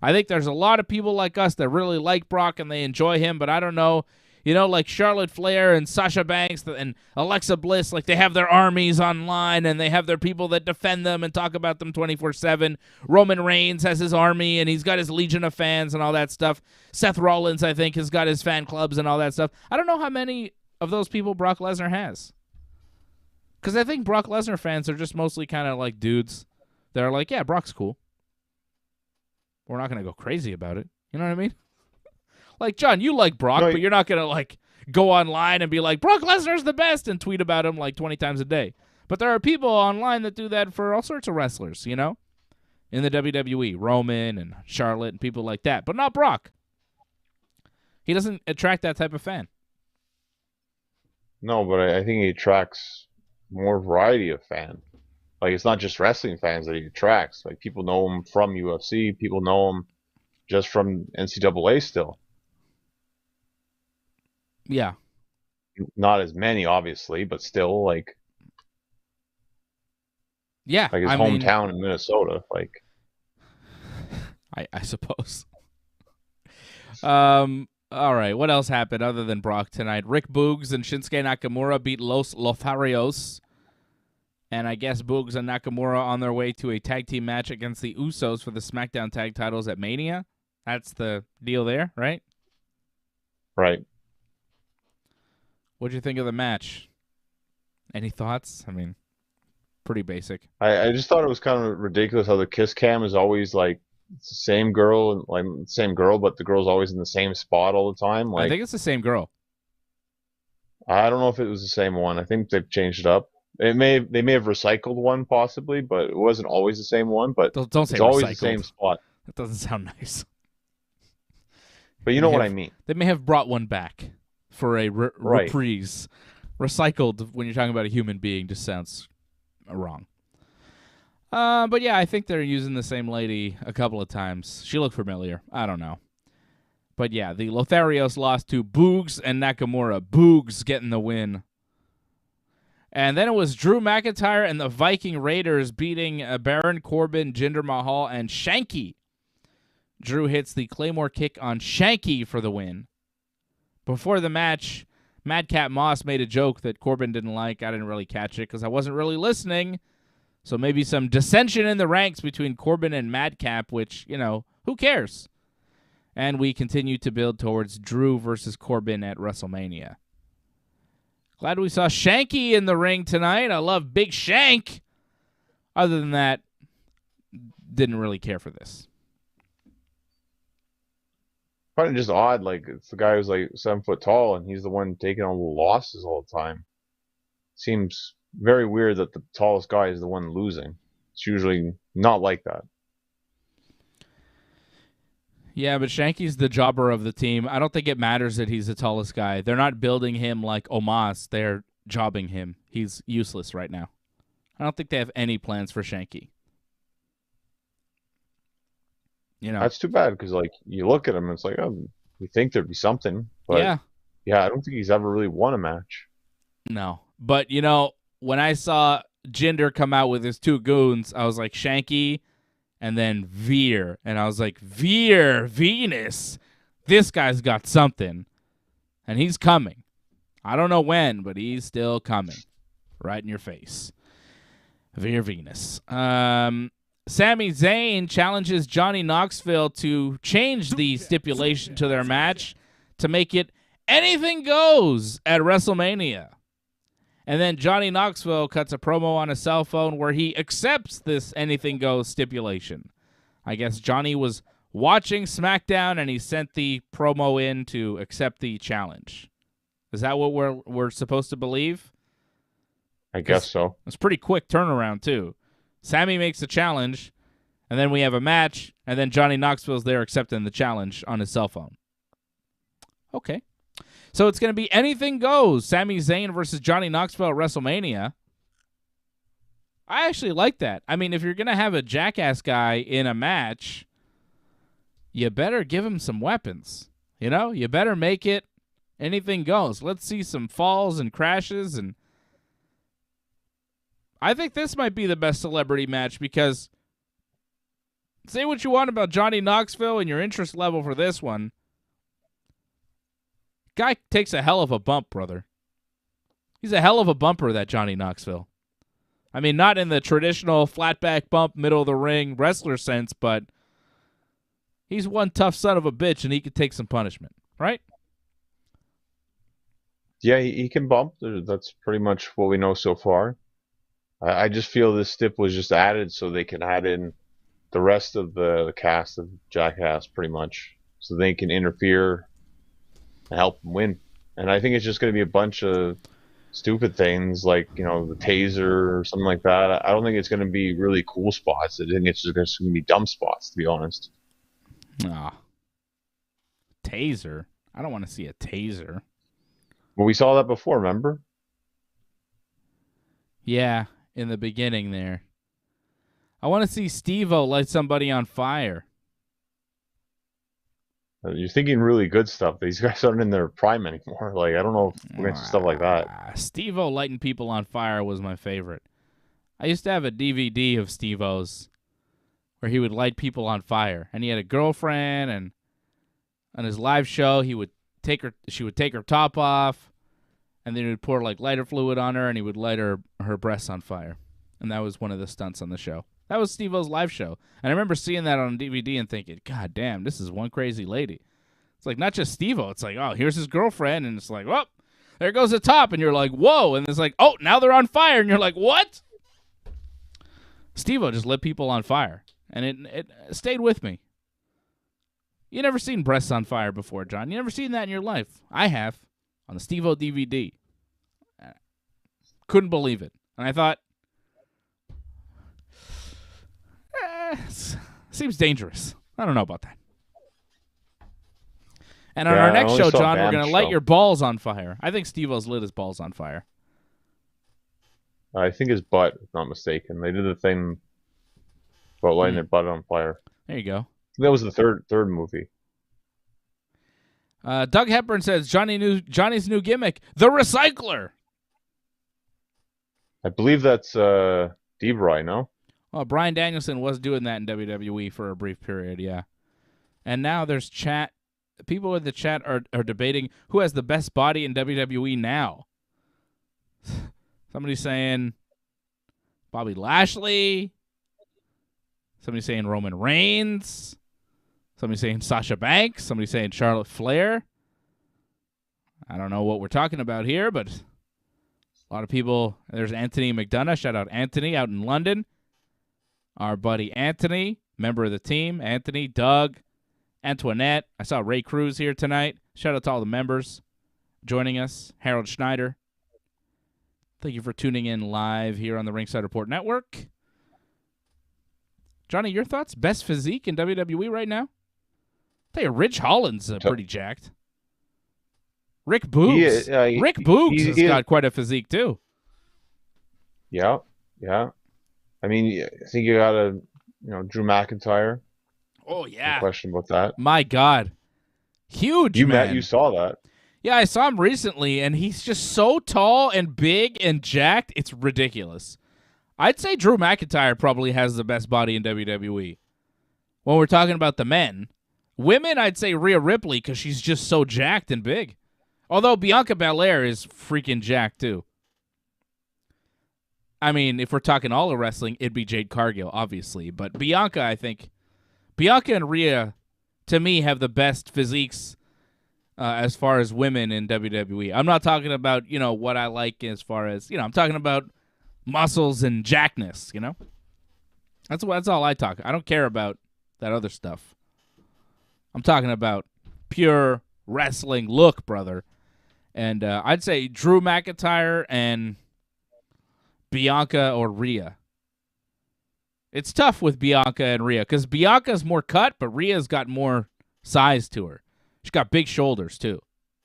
I think there's a lot of people like us that really like Brock and they enjoy him, but I don't know, you know, like Charlotte Flair and Sasha Banks and Alexa Bliss, like they have their armies online and they have their people that defend them and talk about them 24/7. Roman Reigns has his army and he's got his legion of fans and all that stuff. Seth Rollins, I think, has got his fan clubs and all that stuff. I don't know how many of those people Brock Lesnar has. Because I think Brock Lesnar fans are just mostly kind of like dudes that are like, yeah, Brock's cool. We're not going to go crazy about it. You know what I mean? Like, John, you like Brock, but you're not going to, like, go online and be like, Brock Lesnar's the best, and tweet about him, like, 20 times a day. But there are people online that do that for all sorts of wrestlers, you know? In the WWE, Roman and Charlotte and people like that. But not Brock. He doesn't attract that type of fan. No, but I think he attracts more variety of fan. Like, it's not just wrestling fans that he attracts. Like, people know him from UFC. People know him just from NCAA still. Yeah. Not as many, obviously, but still, like... Yeah, like his hometown in Minnesota, like... I suppose. All right, what else happened other than Brock tonight? Rick Boogs and Shinsuke Nakamura beat Los Lotharios. And I guess Boogs and Nakamura on their way to a tag team match against the Usos for the SmackDown tag titles at Mania. That's the deal there, right? Right. What'd you think of the match? Any thoughts? I mean, pretty basic. I just thought it was kind of ridiculous how the kiss cam is always like same girl, but the girl's always in the same spot all the time. Like, I think it's the same girl. I don't know if it was the same one. I think they've changed it up. They may have recycled one possibly, but it wasn't always the same one. But don't say it's always recycled. the same spot. That doesn't sound nice. But you know what I mean. They may have brought one back for a reprise. Recycled when you're talking about a human being just sounds wrong. But yeah, I think they're using the same lady a couple of times. She looked familiar. I don't know. But yeah, the Lotharios lost to Boogs and Nakamura. Boogs getting the win. And then it was Drew McIntyre and the Viking Raiders beating Baron Corbin, Jinder Mahal, and Shanky. Drew hits the Claymore kick on Shanky for the win. Before the match, Madcap Moss made a joke that Corbin didn't like. I didn't really catch it because I wasn't really listening. So maybe some dissension in the ranks between Corbin and Madcap, which, you know, who cares? And we continue to build towards Drew versus Corbin at WrestleMania. Glad we saw Shanky in the ring tonight. I love Big Shank. Other than that, didn't really care for this. Kind of just odd. Like, it's the guy who's like 7 foot tall, and he's the one taking all the losses all the time. Seems very weird that the tallest guy is the one losing. It's usually not like that. Yeah, but Shanky's the jobber of the team. I don't think it matters that he's the tallest guy. They're not building him like Omos. They're jobbing him. He's useless right now. I don't think they have any plans for Shanky. You know, That's too bad because, like, you look at him and it's like, oh, we think there'd be something. But yeah, I don't think he's ever really won a match. No. But, you know, when I saw Jinder come out with his two goons, I was like, Shanky and then Veer. And I was like, Veer, Venus, this guy's got something. And he's coming. I don't know when, but he's still coming. Right in your face. Veer Venus. Sami Zayn challenges Johnny Knoxville to change the stipulation to their match to make it anything goes at WrestleMania. And then Johnny Knoxville cuts a promo on a cell phone where he accepts this anything goes stipulation. I guess Johnny was watching SmackDown and he sent the promo in to accept the challenge. Is that what we're supposed to believe? I guess so. It's a pretty quick turnaround, too. Sammy makes the challenge, and then we have a match, and then Johnny Knoxville's there accepting the challenge on his cell phone. Okay. So it's going to be anything goes. Sami Zayn versus Johnny Knoxville at WrestleMania. I actually like that. I mean, if you're going to have a jackass guy in a match, you better give him some weapons. You know, you better make it anything goes. Let's see some falls and crashes. And I think this might be the best celebrity match because say what you want about Johnny Knoxville and your interest level for this one. Guy takes a hell of a bump, brother. He's a hell of a bumper, that Johnny Knoxville. I mean, not in the traditional flat back bump, middle of the ring wrestler sense, but he's one tough son of a bitch, and he could take some punishment, right? Yeah, he can bump. That's pretty much what we know so far. I just feel this stip was just added so they can add in the rest of the cast of Jackass, pretty much, so they can interfere and help him win. And I think it's just going to be a bunch of stupid things like, you know, the taser or something like that. I don't think it's going to be really cool spots. I think it's just going to be dumb spots, to be honest. Taser? I don't want to see a taser. Well, we saw that before, remember? Yeah, in the beginning there. I want to see Steve-O light somebody on fire. You're thinking really good stuff. These guys aren't in their prime anymore. Like, I don't know if we're going to stuff like that. Steve-O lighting people on fire was my favorite. I used to have a DVD of Steve-O's where he would light people on fire. And he had a girlfriend, and on his live show, she would take her top off, and then he would pour like lighter fluid on her, and he would light her breasts on fire. And that was one of the stunts on the show. That was Steve-O's live show. And I remember seeing that on DVD and thinking, God damn, this is one crazy lady. It's like not just Steve-O. It's like, oh, here's his girlfriend. And it's like, oh, there goes the top. And you're like, whoa. And it's like, oh, now they're on fire. And you're like, what? Steve-O just lit people on fire. And it stayed with me. You never seen breasts on fire before, John. You never seen that in your life. I have on the Steve-O DVD. Couldn't believe it. And I thought, seems dangerous. I don't know about that. And on our next show, John, we're going to light your balls on fire. I think Steve-O's lit his balls on fire. I think his butt, if not mistaken. They did the thing about lighting their butt on fire. There you go. That was the third movie. Doug Hepburn says Johnny's new gimmick, the Recycler. I believe that's D-Bry, no? Well, Bryan Danielson was doing that in WWE for a brief period, yeah. And now there's chat. People in the chat are debating who has the best body in WWE now. Somebody's saying Bobby Lashley. Somebody's saying Roman Reigns. Somebody's saying Sasha Banks. Somebody's saying Charlotte Flair. I don't know what we're talking about here, but A lot of people. There's Anthony McDonough. Shout out Anthony out in London. Our buddy Anthony, member of the team. Anthony, Doug, Antoinette. I saw Ray Cruz here tonight. Shout out to all the members joining us. Harold Schneider. Thank you for tuning in live here on the Ringside Report Network. Johnny, your thoughts? Best physique in WWE right now? I tell you, Ridge Holland's pretty jacked. Rick Boogs. Rick Boogs has got quite a physique, too. Yeah. I mean, I think you got Drew McIntyre. Oh, yeah. No question about that. My God. Huge, man. You saw that. Yeah, I saw him recently, and he's just so tall and big and jacked, it's ridiculous. I'd say Drew McIntyre probably has the best body in WWE. When we're talking about the men. Women, I'd say Rhea Ripley, because she's just so jacked and big. Although Bianca Belair is freaking jacked, too. I mean, if we're talking all of wrestling, it'd be Jade Cargill, obviously. But Bianca, I think, Bianca and Rhea, to me, have the best physiques as far as women in WWE. I'm not talking about, what I like as far as, I'm talking about muscles and jackness, That's all I talk. I don't care about that other stuff. I'm talking about pure wrestling look, brother. And I'd say Drew McIntyre and Bianca or Rhea. It's tough with Bianca and Rhea because Bianca's more cut, but Rhea's got more size to her. She's got big shoulders, too.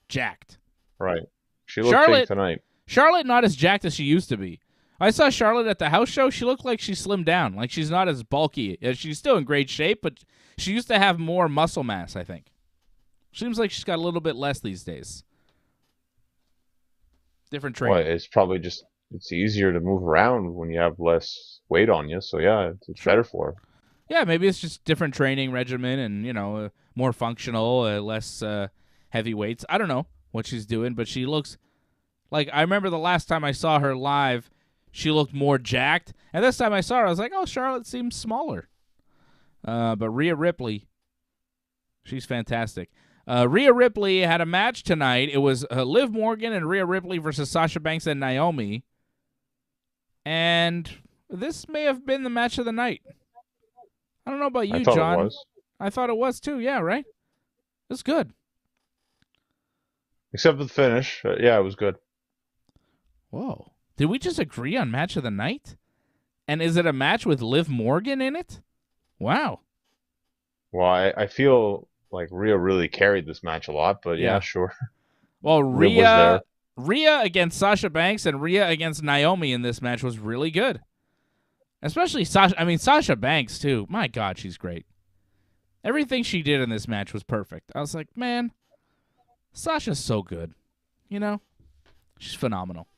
Jacked. Right. She looked big tonight. Charlotte not as jacked as she used to be. I saw Charlotte at the house show. She looked like she slimmed down. Like she's not as bulky. She's still in great shape, but she used to have more muscle mass, I think. Seems like she's got a little bit less these days. Different training. Well, it's probably just it's easier to move around when you have less weight on you. So, yeah, it's better for her. Yeah, maybe it's just different training regimen and, more functional, less heavy weights. I don't know what she's doing, but she looks like I remember the last time I saw her live, she looked more jacked. And this time I saw her, I was like, oh, Charlotte seems smaller. But Rhea Ripley, she's fantastic. Rhea Ripley had a match tonight. It was Liv Morgan and Rhea Ripley versus Sasha Banks and Naomi. And this may have been the match of the night. I don't know about you, John. It was. I thought it was too. Yeah, right? It's good. Except for the finish. Yeah, it was good. Whoa. Did we just agree on match of the night? And is it a match with Liv Morgan in it? Wow. Well, I feel like Rhea really carried this match a lot, but yeah sure. Well, Rhea against Sasha Banks and Rhea against Naomi in this match was really good. Especially Sasha. I mean, Sasha Banks, too. My God, she's great. Everything she did in this match was perfect. I was like, man, Sasha's so good. She's phenomenal.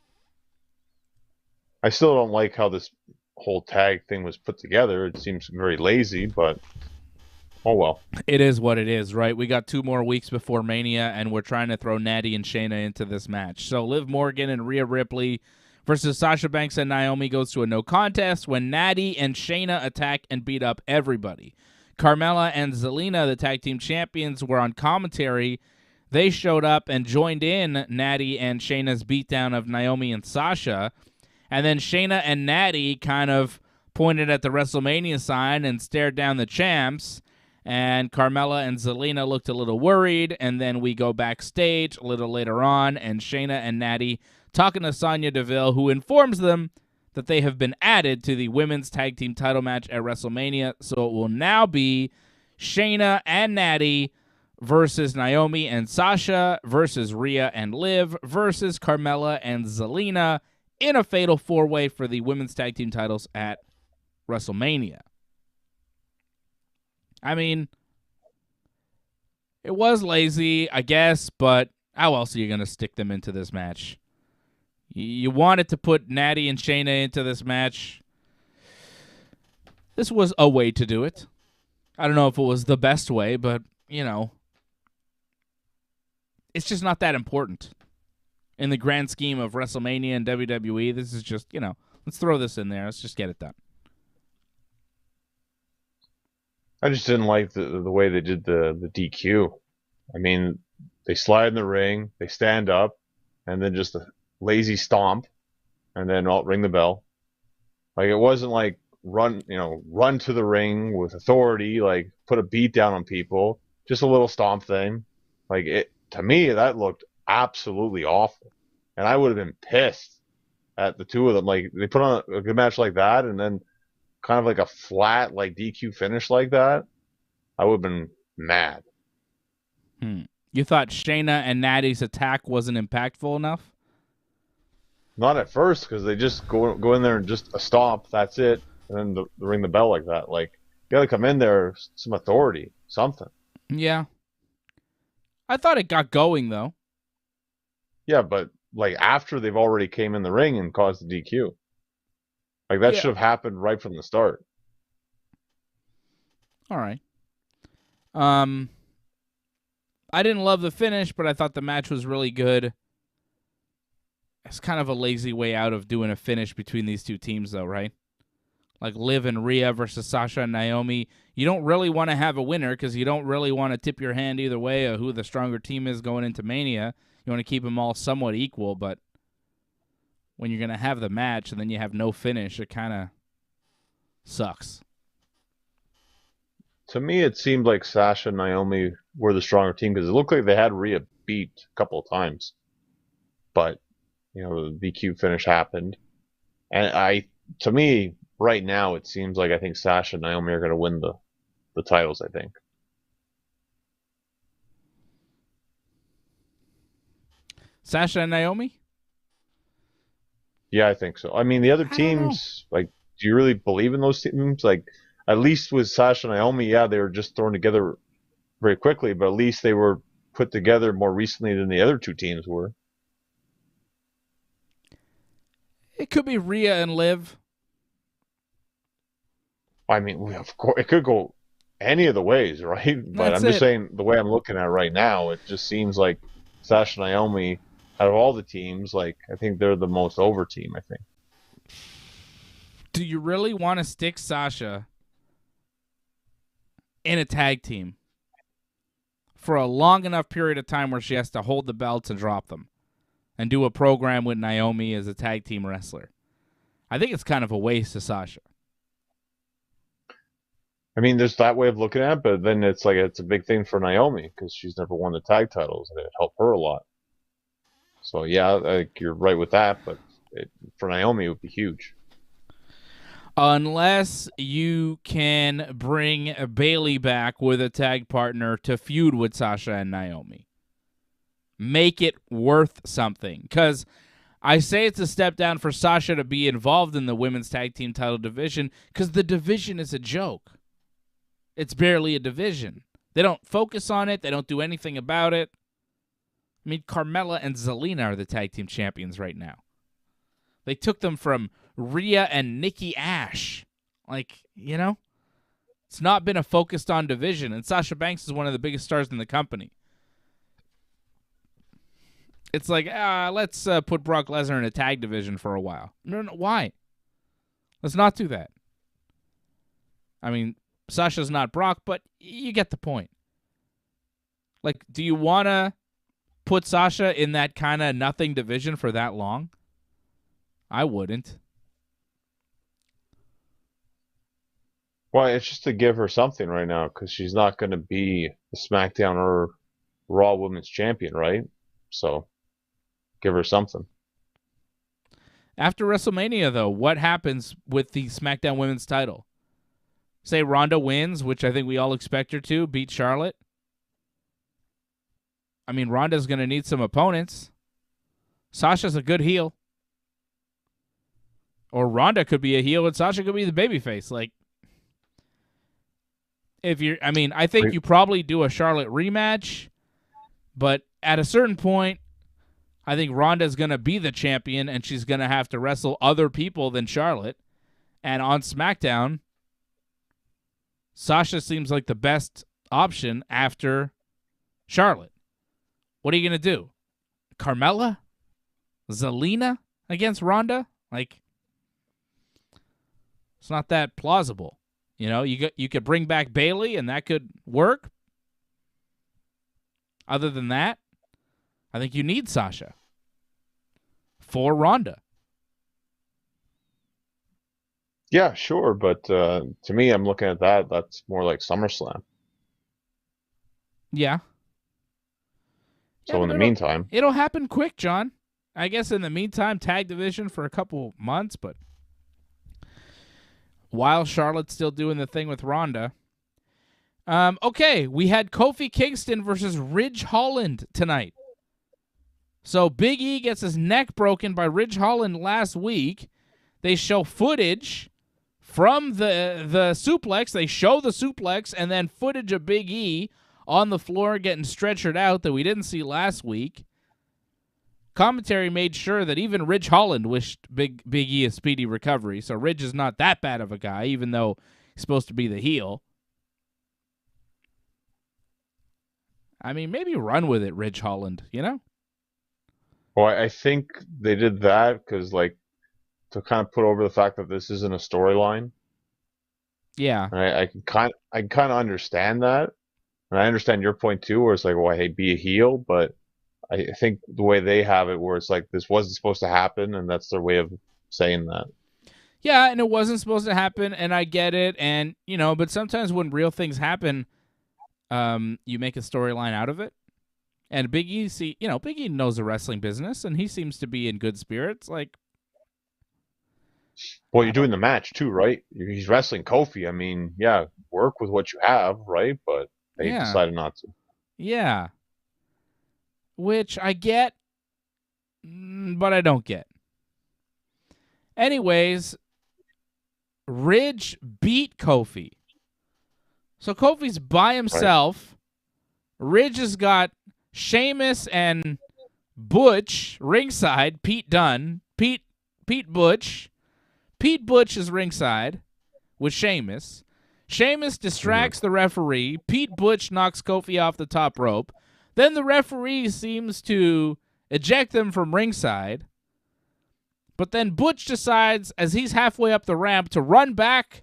I still don't like how this whole tag thing was put together. It seems very lazy, but oh well. It is what it is, right? We got 2 more weeks before Mania, and we're trying to throw Natty and Shayna into this match. So Liv Morgan and Rhea Ripley versus Sasha Banks and Naomi goes to a no contest when Natty and Shayna attack and beat up everybody. Carmella and Zelina, the tag team champions, were on commentary. They showed up and joined in Natty and Shayna's beatdown of Naomi and Sasha. And then Shayna and Natty kind of pointed at the WrestleMania sign and stared down the champs. And Carmella and Zelina looked a little worried. And then we go backstage a little later on, and Shayna and Natty talking to Sonya Deville, who informs them that they have been added to the women's tag team title match at WrestleMania. So it will now be Shayna and Natty versus Naomi and Sasha versus Rhea and Liv versus Carmella and Zelina in a fatal 4-way for the women's tag team titles at WrestleMania. I mean, it was lazy, I guess, but how else are you going to stick them into this match? You wanted to put Natty and Shayna into this match. This was a way to do it. I don't know if it was the best way, but, it's just not that important. In the grand scheme of WrestleMania and WWE, this is just, let's throw this in there. Let's just get it done. I just didn't like the way they did the DQ. I mean, they slide in the ring, they stand up, and then just a lazy stomp, and then I'll ring the bell. Like it wasn't like run to the ring with authority, like put a beat down on people. Just a little stomp thing. Like it to me, that looked absolutely awful, and I would have been pissed at the two of them. Like they put on a good match like that, and then kind of like a flat like DQ finish like that. I would have been mad. You thought Shayna and Natty's attack wasn't impactful enough? Not at first, because they just go in there and just a stomp. That's it, and then ring the bell like that. Like you got to come in there some authority, something. Yeah. I thought it got going though. Yeah, but like after they've already came in the ring and caused the DQ. Like that should have happened right from the start. All right. I didn't love the finish, but I thought the match was really good. It's kind of a lazy way out of doing a finish between these two teams, though, right? Like Liv and Rhea versus Sasha and Naomi. You don't really want to have a winner because you don't really want to tip your hand either way of who the stronger team is going into Mania. You want to keep them all somewhat equal, but when you're going to have the match and then you have no finish, it kind of sucks. To me, it seemed like Sasha and Naomi were the stronger team because it looked like they had Rhea beat a couple of times. But, the DQ finish happened. And to me, right now, it seems like I think Sasha and Naomi are going to win the titles, I think. Sasha and Naomi? Yeah, I think so. I mean, the other teams, like, do you really believe in those teams? Like, at least with Sasha and Naomi, yeah, they were just thrown together very quickly, but at least they were put together more recently than the other two teams were. It could be Rhea and Liv. I mean, of course, it could go any of the ways, right? But I'm just saying, the way I'm looking at it right now, it just seems like Sasha and Naomi, out of all the teams, like, I think they're the most over team, I think. Do you really want to stick Sasha in a tag team for a long enough period of time where she has to hold the belts and drop them and do a program with Naomi as a tag team wrestler? I think it's kind of a waste of Sasha. I mean, there's that way of looking at it, but then it's like it's a big thing for Naomi because she's never won the tag titles, and it helped her a lot. So, yeah, I think you're right with that, but for Naomi, it would be huge. Unless you can bring Bayley back with a tag partner to feud with Sasha and Naomi. Make it worth something. Because I say it's a step down for Sasha to be involved in the women's tag team title division because the division is a joke. It's barely a division. They don't focus on it. They don't do anything about it. I mean, Carmella and Zelina are the tag team champions right now. They took them from Rhea and Nikki Ash. It's not been a focused on division, and Sasha Banks is one of the biggest stars in the company. It's like, let's put Brock Lesnar in a tag division for a while. No, why? Let's not do that. I mean, Sasha's not Brock, but you get the point. Like, do you want to put Sasha in that kind of nothing division for that long? I wouldn't. Well, it's just to give her something right now because she's not going to be the SmackDown or Raw Women's Champion, right? So, give her something. After WrestleMania, though, what happens with the SmackDown Women's title? Say Ronda wins, which I think we all expect her to, beat Charlotte. I mean, Ronda's going to need some opponents. Sasha's a good heel. Or Ronda could be a heel and Sasha could be the babyface. Like, I think you probably do a Charlotte rematch, but at a certain point, I think Ronda's going to be the champion and she's going to have to wrestle other people than Charlotte. And on SmackDown, Sasha seems like the best option after Charlotte. What are you going to do? Carmella? Zelina against Ronda? Like, it's not that plausible. You could bring back Bayley and that could work. Other than that, I think you need Sasha for Ronda. Yeah, sure, but to me, I'm looking at that. That's more like SummerSlam. Yeah. Yeah, So in but the it'll meantime, it'll happen quick, John. I guess in the meantime, tag division for a couple months, but while Charlotte's still doing the thing with Ronda. Okay, we had Kofi Kingston versus Ridge Holland tonight. So Big E gets his neck broken by Ridge Holland last week. They show footage from the suplex. They show the suplex and then footage of Big E on the floor getting stretchered out that we didn't see last week. Commentary made sure that even Ridge Holland wished Big E a speedy recovery. So Ridge is not that bad of a guy, even though he's supposed to be the heel. I mean, maybe run with it, Ridge Holland, you know? well, I think they did that because like to kind of put over the fact that this isn't a storyline. Yeah. And I can kind of understand that, and I understand your point too, where it's like, well, hey, be a heel, but I think the way they have it, where it's like this wasn't supposed to happen, and that's their way of saying that. Yeah, and it wasn't supposed to happen, and I get it, and, you know, but sometimes when real things happen, you make a storyline out of it. And Big E, Big E knows the wrestling business, and he seems to be in good spirits. Like, Well, you're doing the match too, right? He's wrestling Kofi. I mean, yeah, work with what you have, right? But they yeah, decided not to. yeah, which I get, but I don't get. Anyways, Ridge beat Kofi. So Kofi's by himself. Right. Ridge has got Sheamus and Butch ringside. Pete Dunne. Pete Butch. Pete Butch is ringside with Sheamus. Sheamus distracts the referee. Pete Butch knocks Kofi off the top rope. Then the referee seems to eject them from ringside. But then Butch decides, as he's halfway up the ramp, to run back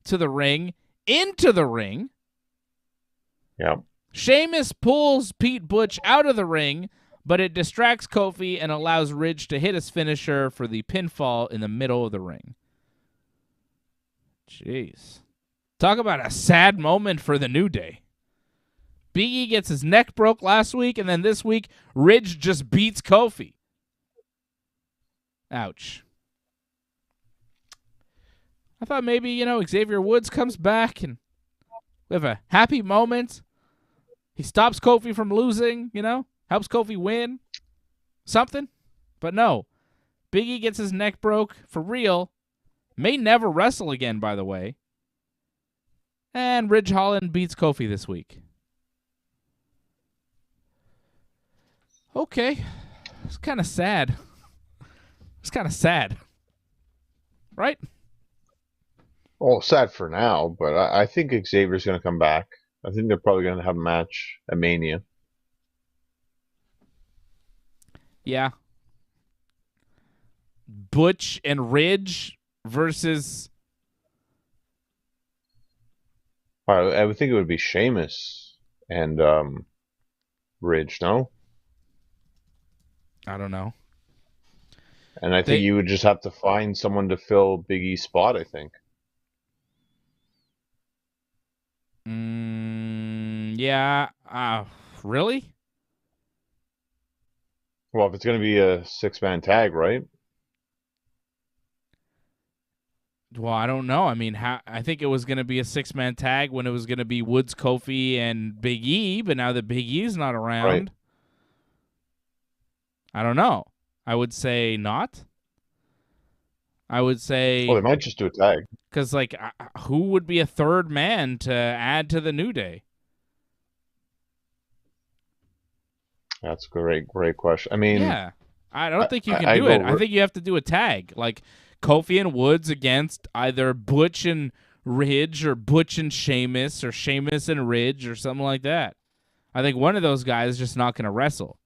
to the ring, into the ring. Yeah. Sheamus pulls Pete Butch out of the ring, but it distracts Kofi and allows Ridge to hit his finisher for the pinfall in the middle of the ring. Jeez. Talk about a sad moment for the New Day. Big E gets his neck broke last week, and then this week, Ridge just beats Kofi. Ouch. I thought maybe, Xavier Woods comes back and we have a happy moment. He stops Kofi from losing, helps Kofi win. Something. But no. Big E gets his neck broke for real. May never wrestle again, by the way. And Ridge Holland beats Kofi this week. Okay. It's kind of sad. It's kind of sad. Right? Oh, sad for now, but I think Xavier's going to come back. I think they're probably going to have a match at Mania. Yeah. Butch and Ridge versus... I would think it would be Sheamus and Ridge, no? I don't know. And I think you would just have to find someone to fill Big E's spot, I think. Yeah. Really? Well, if it's going to be a six-man tag, right? Well, I don't know. I mean, I think it was going to be a six-man tag when it was going to be Woods, Kofi, and Big E, but now that Big E's not around, right. I don't know. I would say not. I would say... Well, they might just do a tag. Because, who would be a third man to add to the New Day? That's a great question. I mean... Yeah. I don't think you can do it. I think you have to do a tag. Like, Kofi and Woods against either Butch and Ridge or Butch and Sheamus or Sheamus and Ridge or something like that. I think one of those guys is just not going to wrestle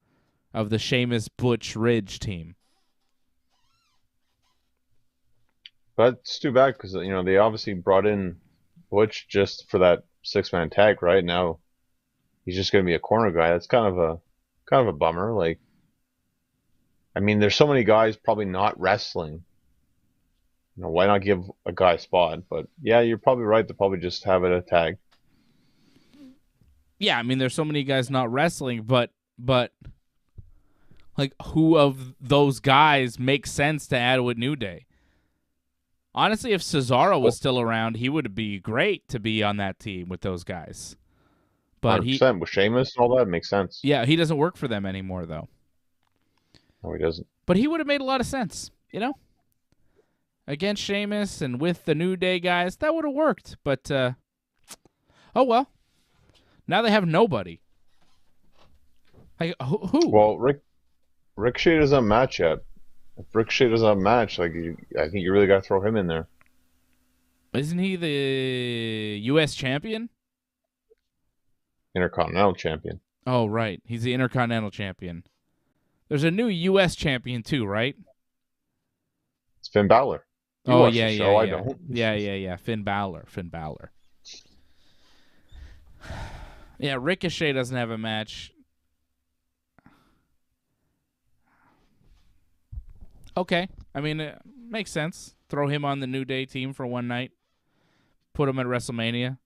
of the Sheamus, Butch, Ridge team. That's too bad because, they obviously brought in Butch just for that six-man tag, right? Now he's just going to be a corner guy. That's kind of a bummer. Like, I mean, there's so many guys probably not wrestling Why not give a guy a spot? But yeah, you're probably right. They'll probably just have it a tag. Yeah, I mean, there's so many guys not wrestling, but like, who of those guys makes sense to add with New Day? Honestly, if Cesaro was still around, he would be great to be on that team with those guys. But 100%. With Sheamus and all that, makes sense. yeah, he doesn't work for them anymore, though. No, he doesn't. But he would have made a lot of sense, against Sheamus and with the New Day guys, that would have worked. But oh well, now they have nobody. Like, who? Well, Ricochet doesn't have a match yet. If Ricochet doesn't have a match, I think you really got to throw him in there. Isn't he the U.S. champion? Intercontinental champion. Oh, right. He's the Intercontinental champion. There's a new U.S. champion, too, right? It's Finn Balor. Oh, yeah. I don't. Yeah. Finn Balor. Yeah, Ricochet doesn't have a match. Okay. I mean, it makes sense. Throw him on the New Day team for one night. Put him at WrestleMania.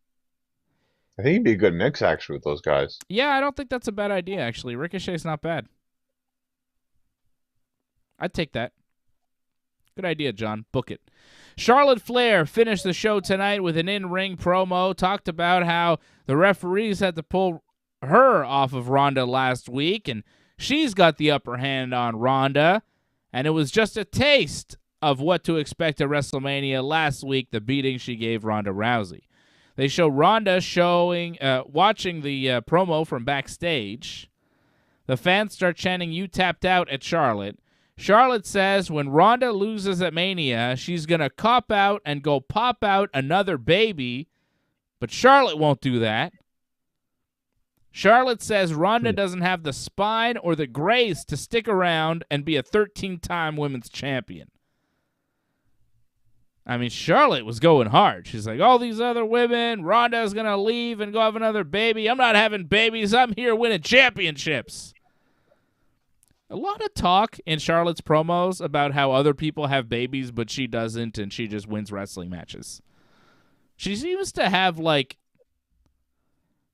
I think he'd be a good mix, actually, with those guys. Yeah, I don't think that's a bad idea, actually. Ricochet's not bad. I'd take that. Good idea, John. Book it. Charlotte Flair finished the show tonight with an in-ring promo. Talked about how the referees had to pull her off of Ronda last week, and she's got the upper hand on Ronda. And it was just a taste of what to expect at WrestleMania last week, the beating she gave Ronda Rousey. They show Ronda watching the promo from backstage. The fans start chanting, "You tapped out" at Charlotte. Charlotte says when Ronda loses at Mania, she's going to cop out and go pop out another baby, but Charlotte won't do that. Charlotte says Ronda doesn't have the spine or the grace to stick around and be a 13-time women's champion. I mean, Charlotte was going hard. She's like, all these other women, Ronda's going to leave and go have another baby. I'm not having babies. I'm here winning championships. A lot of talk in Charlotte's promos about how other people have babies, but she doesn't, and she just wins wrestling matches. She seems to have, like,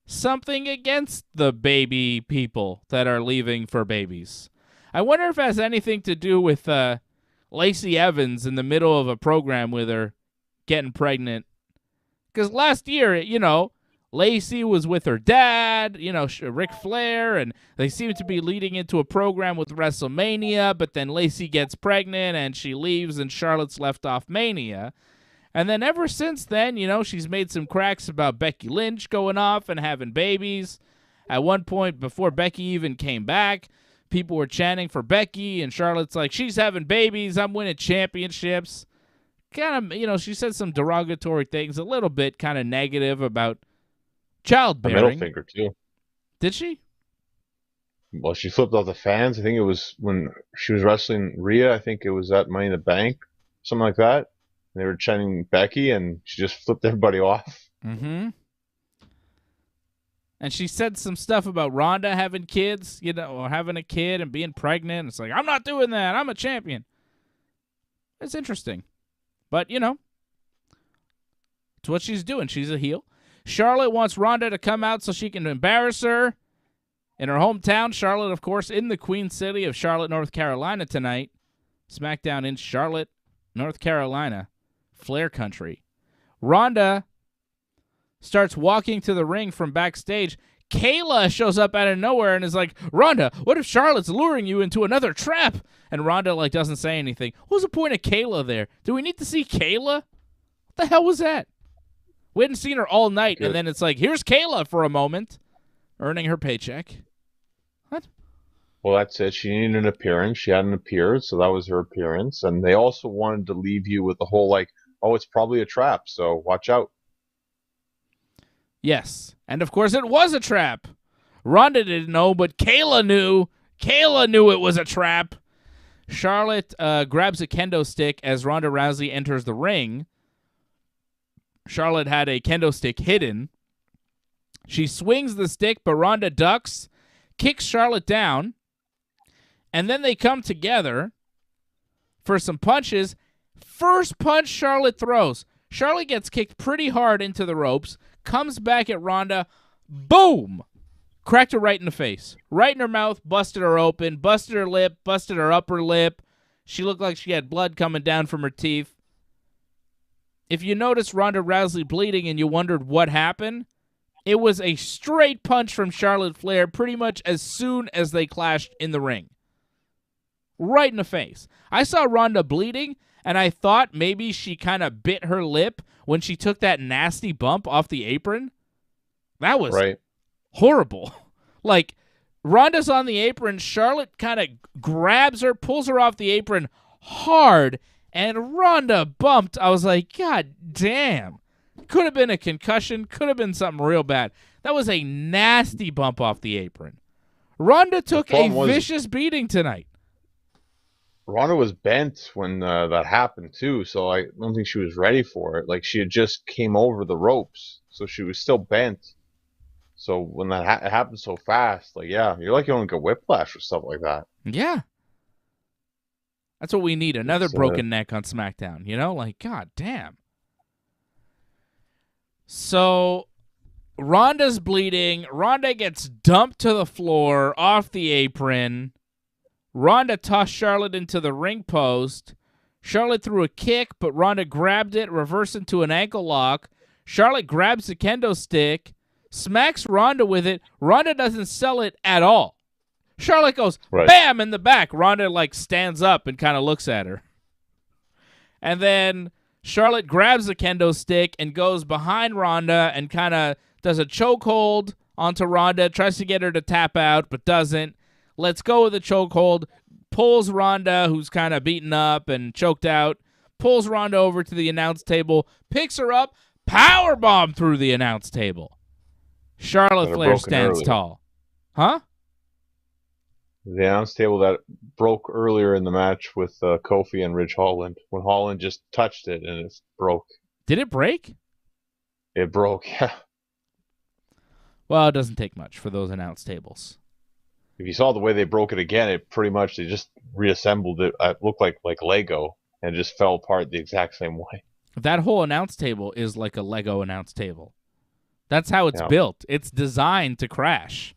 something against the baby people that are leaving for babies. I wonder if it has anything to do with Lacey Evans in the middle of a program with her getting pregnant. Because last year, Lacey was with her dad, Ric Flair, and they seem to be leading into a program with WrestleMania, but then Lacey gets pregnant and she leaves and Charlotte's left off Mania. And then ever since then, she's made some cracks about Becky Lynch going off and having babies. At one point, before Becky even came back, people were chanting for Becky, and Charlotte's like, she's having babies, I'm winning championships. Kind of, she said some derogatory things, a little bit kind of negative about childbearing. A middle finger, too. Did she? Well, she flipped off the fans. I think it was when she was wrestling Rhea. I think it was at Money in the Bank, something like that. They were chanting Becky, and she just flipped everybody off. Mm-hmm. And she said some stuff about Ronda having kids, or having a kid and being pregnant. It's like, I'm not doing that. I'm a champion. It's interesting. But, it's what she's doing. She's a heel. Charlotte wants Ronda to come out so she can embarrass her in her hometown. Charlotte, of course, in the Queen City of Charlotte, North Carolina tonight. Smackdown in Charlotte, North Carolina. Flair country. Ronda starts walking to the ring from backstage. Kayla shows up out of nowhere and is like, Ronda, what if Charlotte's luring you into another trap? And Ronda doesn't say anything. What was the point of Kayla there? Do we need to see Kayla? What the hell was that? We hadn't seen her all night, and then it's like, here's Kayla for a moment, earning her paycheck. What? Well, that's it. She needed an appearance. She hadn't appeared, so that was her appearance. And they also wanted to leave you with the whole, it's probably a trap, so watch out. Yes. And, of course, it was a trap. Ronda didn't know, but Kayla knew. Kayla knew it was a trap. Charlotte grabs a kendo stick as Ronda Rousey enters the ring. Charlotte had a kendo stick hidden. She swings the stick, but Ronda ducks, kicks Charlotte down, and then they come together for some punches. First punch Charlotte throws. Charlotte gets kicked pretty hard into the ropes, comes back at Ronda, boom! Cracked her right in the face. Right in her mouth, busted her open, busted her lip, busted her upper lip. She looked like she had blood coming down from her teeth. If you noticed Ronda Rousey bleeding and you wondered what happened, it was a straight punch from Charlotte Flair pretty much as soon as they clashed in the ring. Right in the face. I saw Ronda bleeding, and I thought maybe she kind of bit her lip when she took that nasty bump off the apron. That was horrible. Like, Ronda's on the apron. Charlotte kind of grabs her, pulls her off the apron hard, and Ronda bumped. I was like, God damn. Could have been a concussion. Could have been something real bad. That was a nasty bump off the apron. Ronda took a vicious beating tonight. Ronda was bent when that happened, too, so I don't think she was ready for it. Like, she had just came over the ropes, so she was still bent. So when that happened so fast, like, yeah, you're like you don't get whiplash or stuff like that. Yeah. That's what we need, another broken neck on SmackDown, you know? Like, god damn. So, Ronda's bleeding. Ronda gets dumped to the floor off the apron. Ronda tossed Charlotte into the ring post. Charlotte threw a kick, but Ronda grabbed it, reversed into an ankle lock. Charlotte grabs the kendo stick, smacks Ronda with it. Ronda doesn't sell it at all. Charlotte goes, bam, in the back. Ronda, like, stands up and kind of looks at her. And then Charlotte grabs the kendo stick and goes behind Ronda and kind of does a chokehold onto Ronda, tries to get her to tap out, but doesn't. Lets go of the chokehold, pulls Ronda, who's kind of beaten up and choked out, pulls Ronda over to the announce table, picks her up, powerbomb through the announce table. Charlotte Flair stands tall. Huh? The announce table that broke earlier in the match with Kofi and Ridge Holland, when Holland just touched it and it broke. Did it break? It broke, yeah. Well, it doesn't take much for those announce tables. If you saw the way they broke it again, it pretty much, they just reassembled it. It looked like Lego, and it just fell apart the exact same way. That whole announce table is like a Lego announce table. That's how it's built. It's designed to crash.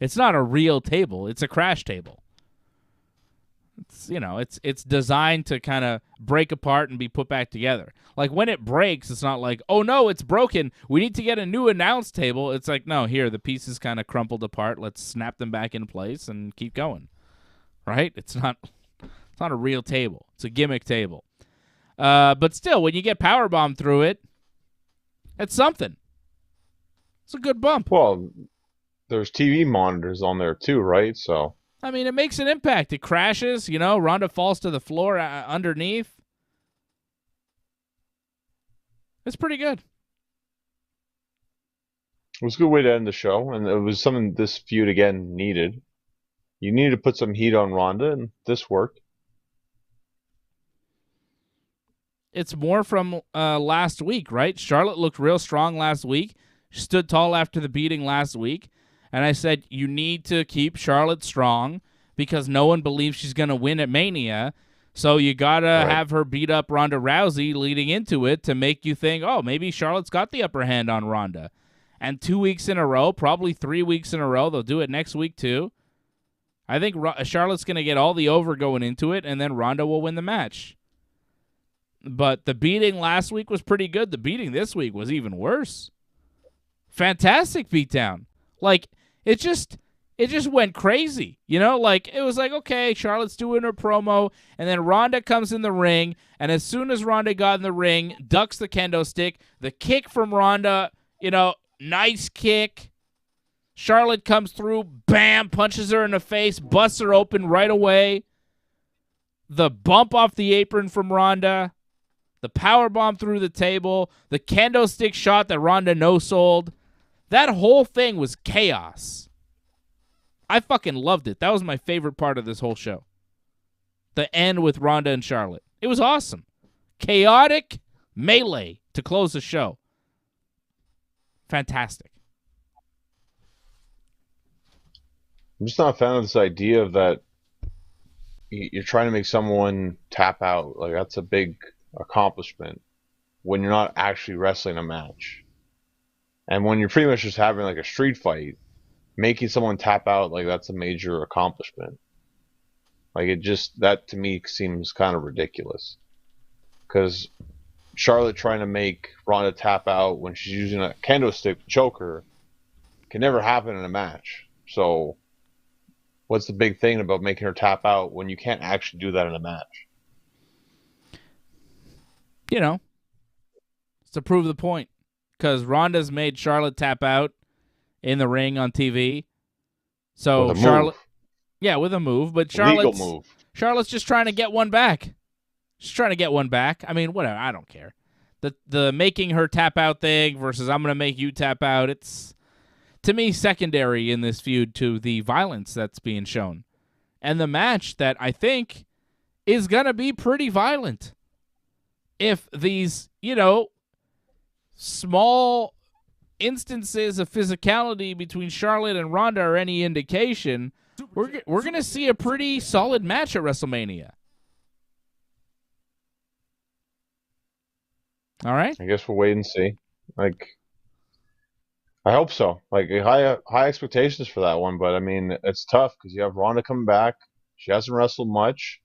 It's not a real table. It's a crash table. It's, you know, it's designed to kind of break apart and be put back together. Like, when it breaks, it's not like, oh, no, it's broken. We need to get a new announce table. It's like, no, here, the pieces kind of crumpled apart. Let's snap them back in place and keep going. Right? It's not a real table. It's a gimmick table. But still, when you get powerbombed through it, it's something. It's a good bump. Well, there's TV monitors on there too, right? So I mean, it makes an impact. It crashes, you know, Ronda falls to the floor underneath. It's pretty good. It was a good way to end the show, and it was something this feud, again, needed. You needed to put some heat on Ronda, and this worked. It's more from last week, right? Charlotte looked real strong last week. She stood tall after the beating last week. And I said, you need to keep Charlotte strong because no one believes she's going to win at Mania. So you got to have her beat up Ronda Rousey leading into it to make you think, oh, maybe Charlotte's got the upper hand on Ronda. And 2 weeks in a row, probably 3 weeks in a row, they'll do it next week too. I think Charlotte's going to get all the over going into it, and then Ronda will win the match. But the beating last week was pretty good. The beating this week was even worse. Fantastic beatdown. Like, it just went crazy, you know? Like, it was like, okay, Charlotte's doing her promo, and then Ronda comes in the ring, and as soon as Ronda got in the ring, ducks the kendo stick, the kick from Ronda, you know, nice kick. Charlotte comes through, bam, punches her in the face, busts her open right away. The bump off the apron from Ronda, the powerbomb through the table, the kendo stick shot that Ronda no-sold. That whole thing was chaos. I fucking loved it. That was my favorite part of this whole show. The end with Ronda and Charlotte. It was awesome. Chaotic melee to close the show. Fantastic. I'm just not a fan of this idea of that you're trying to make someone tap out. Like, that's a big accomplishment when you're not actually wrestling a match. And when you're pretty much just having like a street fight, making someone tap out, like that's a major accomplishment. Like it just, that to me seems kind of ridiculous. Because Charlotte trying to make Ronda tap out when she's using a kendo stick to choke her can never happen in a match. So what's the big thing about making her tap out when you can't actually do that in a match? You know, it's to prove the point. Because Ronda's made Charlotte tap out in the ring on TV. So With a Charlotte, move. yeah, with a move, but Legal move. Charlotte's just trying to get one back. She's trying to get one back. I mean, whatever. I don't care. The making her tap out thing versus I'm going to make you tap out. It's, to me, secondary in this feud to the violence that's being shown, and the match that I think is going to be pretty violent. If these, small instances of physicality between Charlotte and Ronda are any indication, we're going to see a pretty solid match at WrestleMania. All right? I guess we'll wait and see. Like, I hope so. Like, high expectations for that one, but I mean, it's tough because you have Ronda coming back. She hasn't wrestled much.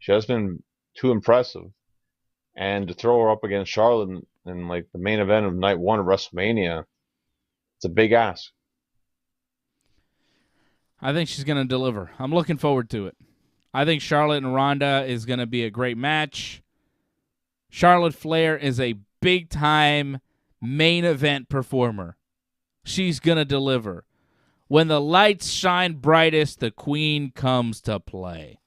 She hasn't been too impressive. And to throw her up against Charlotte in like the main event of night one of WrestleMania, it's a big ask. I think she's going to deliver. I'm looking forward to it. I think Charlotte and Ronda is going to be a great match. Charlotte Flair is a big-time main event performer. She's going to deliver. When the lights shine brightest, the queen comes to play.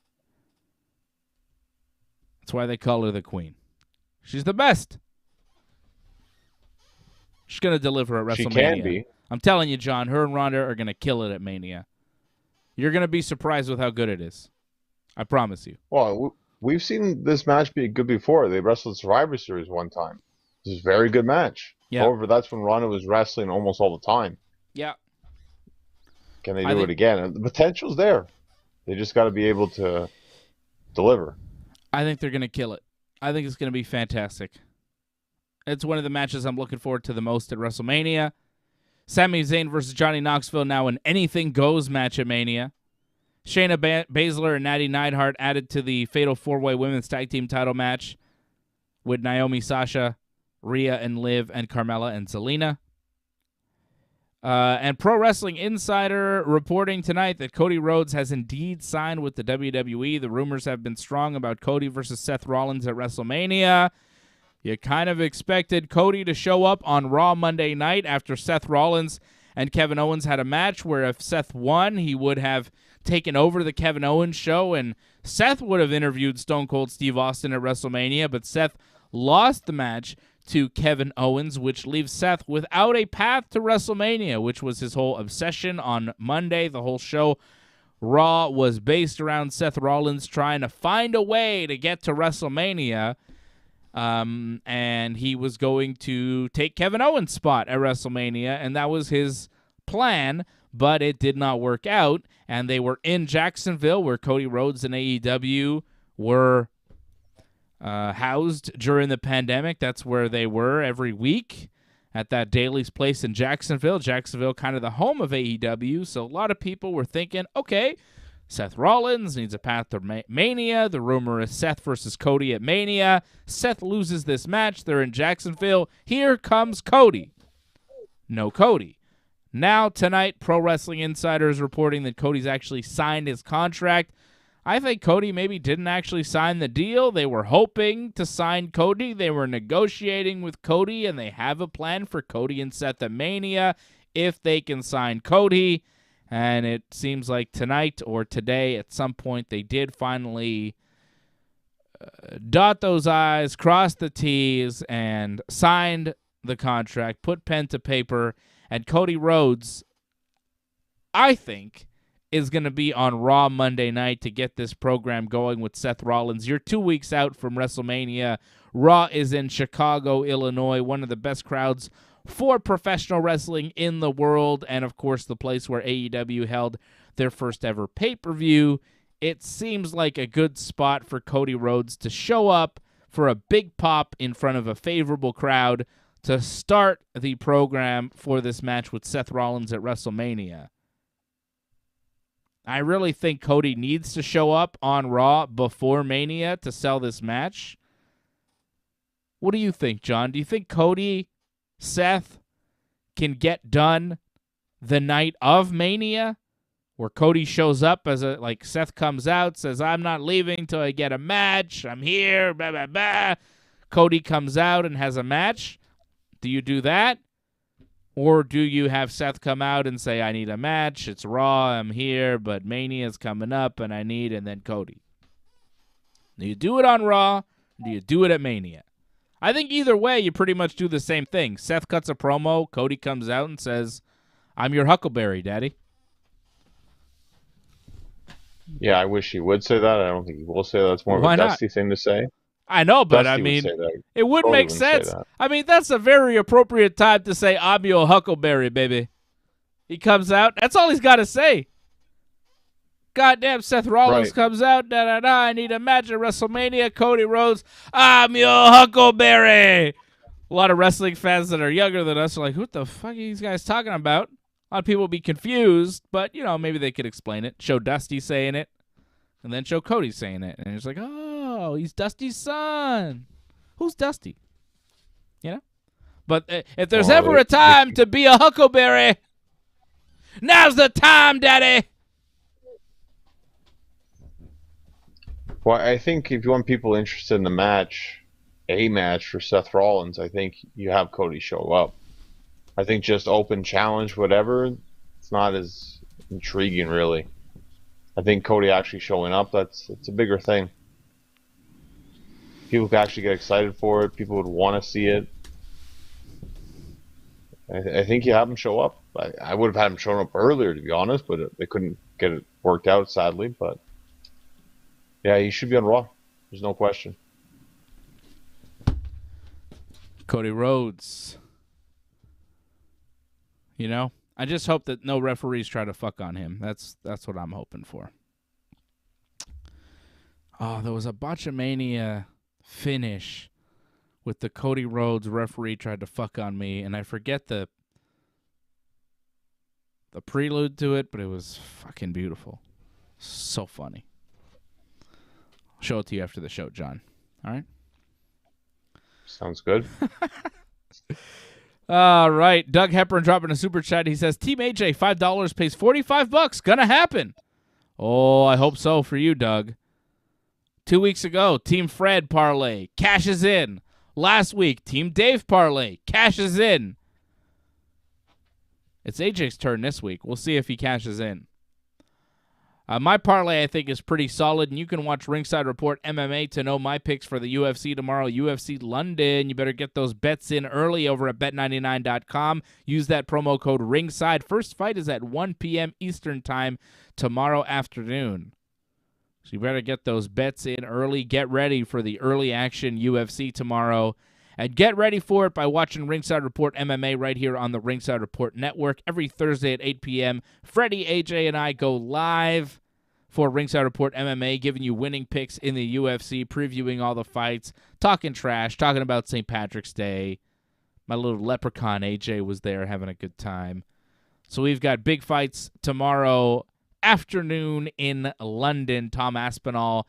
That's why they call her the queen. She's the best. She's going to deliver at WrestleMania. She can be. I'm telling you, John, her and Ronda are going to kill it at Mania. You're going to be surprised with how good it is. I promise you. Well, we've seen this match be good before. They wrestled Survivor Series one time. This is a very good match. Yeah. However, that's when Ronda was wrestling almost all the time. Yeah. Can they do it again? And the potential's there. They just got to be able to deliver. I think they're going to kill it. I think it's going to be fantastic. It's one of the matches I'm looking forward to the most at WrestleMania. Sami Zayn versus Johnny Knoxville, now an anything goes match at Mania. Shayna Baszler and Natty Neidhart added to the Fatal 4-Way Women's Tag Team title match with Naomi, Sasha, Rhea and Liv, and Carmella and Zelina. And Pro Wrestling Insider reporting tonight that Cody Rhodes has indeed signed with the WWE. The rumors have been strong about Cody versus Seth Rollins at WrestleMania. You kind of expected Cody to show up on Raw Monday night after Seth Rollins and Kevin Owens had a match where if Seth won, he would have taken over the Kevin Owens show, and Seth would have interviewed Stone Cold Steve Austin at WrestleMania, but Seth lost the match to Kevin Owens, which leaves Seth without a path to WrestleMania, which was his whole obsession on Monday. The whole show, Raw, was based around Seth Rollins trying to find a way to get to WrestleMania, and he was going to take Kevin Owens' spot at WrestleMania, and that was his plan, but it did not work out, and they were in Jacksonville where Cody Rhodes and AEW were housed during the pandemic. That's where they were every week, at that Daly's place in Jacksonville. Jacksonville kind of the home of AEW, so a lot of people were thinking, okay, Seth Rollins needs a path to Mania. The rumor is Seth versus Cody at Mania. Seth loses this match. They're in Jacksonville. Here comes Cody. No Cody. Now, tonight, Pro Wrestling Insider is reporting that Cody's actually signed his contract. I think Cody maybe didn't actually sign the deal. They were hoping to sign Cody. They were negotiating with Cody, and they have a plan for Cody and Seth at Mania if they can sign Cody. And it seems like tonight or today at some point they did finally dot those I's, cross the T's, and signed the contract, put pen to paper. And Cody Rhodes, I think, is going to be on Raw Monday night to get this program going with Seth Rollins. You're 2 weeks out from WrestleMania. Raw is in Chicago, Illinois, one of the best crowds for professional wrestling in the world, and of course the place where AEW held their first ever pay-per-view. It seems like a good spot for Cody Rhodes to show up for a big pop in front of a favorable crowd to start the program for this match with Seth Rollins at WrestleMania. I really think Cody needs to show up on Raw before Mania to sell this match. What do you think, John? Do you think Cody, Seth can get done the night of Mania? Where Cody shows up like Seth comes out, says, I'm not leaving till I get a match. I'm here, blah, blah, blah. Cody comes out and has a match. Do you do that? Or do you have Seth come out and say, I need a match. It's Raw. I'm here, but Mania's coming up and and then Cody. Do you do it on Raw? Or do you do it at Mania? I think either way, you pretty much do the same thing. Seth cuts a promo. Cody comes out and says, I'm your Huckleberry, Daddy. Yeah, I wish he would say that. I don't think he will say that. That's more of a Dusty thing to say. I know, but Dusty I mean, it would Cody make wouldn't sense. I mean, that's a very appropriate time to say, I'm your Huckleberry, baby. He comes out. That's all he's got to say. Goddamn, Seth Rollins comes out. Da-da-da, I need a match at WrestleMania. Cody Rhodes, I'm your Huckleberry. A lot of wrestling fans that are younger than us are like, what the fuck are these guys talking about? A lot of people will be confused, but, you know, maybe they could explain it. Show Dusty saying it, and then show Cody saying it. And it's like, oh, he's Dusty's son. Who's Dusty? You know? But if there's ever a time to be a Huckleberry, now's the time, Daddy. Well, I think if you want people interested in the match, a match for Seth Rollins, I think you have Cody show up. I think just open challenge, whatever, it's not as intriguing, really. I think Cody actually showing up, it's a bigger thing. People could actually get excited for it. People would want to see it. I think you have him show up. I would have had him shown up earlier, to be honest, but they couldn't get it worked out, sadly. But yeah, he should be on Raw. There's no question. Cody Rhodes. You know, I just hope that no referees try to fuck on him. That's what I'm hoping for. Oh, there was a Botchamania finish with the Cody Rhodes referee tried to fuck on me, and I forget the prelude to it, but it was fucking beautiful. So funny. I'll show it to you after the show, John. All right? Sounds good. All right. Doug Hepburn dropping a super chat. He says, Team AJ, $5 pays $45. Gonna happen. Oh, I hope so for you, Doug. 2 weeks ago, Team Fred parlay cashes in. Last week, Team Dave parlay cashes in. It's AJ's turn this week. We'll see if he cashes in. My parlay, I think, is pretty solid, and you can watch Ringside Report MMA to know my picks for the UFC tomorrow. UFC London. You better get those bets in early over at bet99.com. Use that promo code RINGSIDE. First fight is at 1 p.m. Eastern Time tomorrow afternoon. So you better get those bets in early. Get ready for the early action UFC tomorrow. And get ready for it by watching Ringside Report MMA right here on the Ringside Report Network. Every Thursday at 8 p.m., Freddie, AJ, and I go live for Ringside Report MMA, giving you winning picks in the UFC, previewing all the fights, talking trash, talking about St. Patrick's Day. My little leprechaun AJ was there having a good time. So we've got big fights tomorrow afternoon in London. Tom Aspinall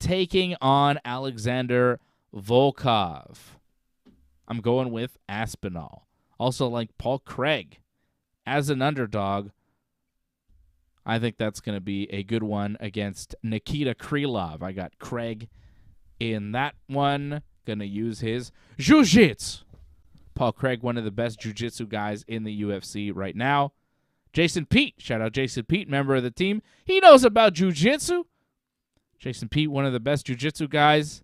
taking on Alexander Volkov. I'm going with Aspinall. Also like Paul Craig as an underdog. I think that's going to be a good one against Nikita Krylov. I got Craig in that one. Going to use his jiu-jitsu. Paul Craig, one of the best jiu-jitsu guys in the UFC right now. Jason Pete, shout out Jason Pete, member of the team. He knows about jiu-jitsu. Jason Pete, one of the best jiu-jitsu guys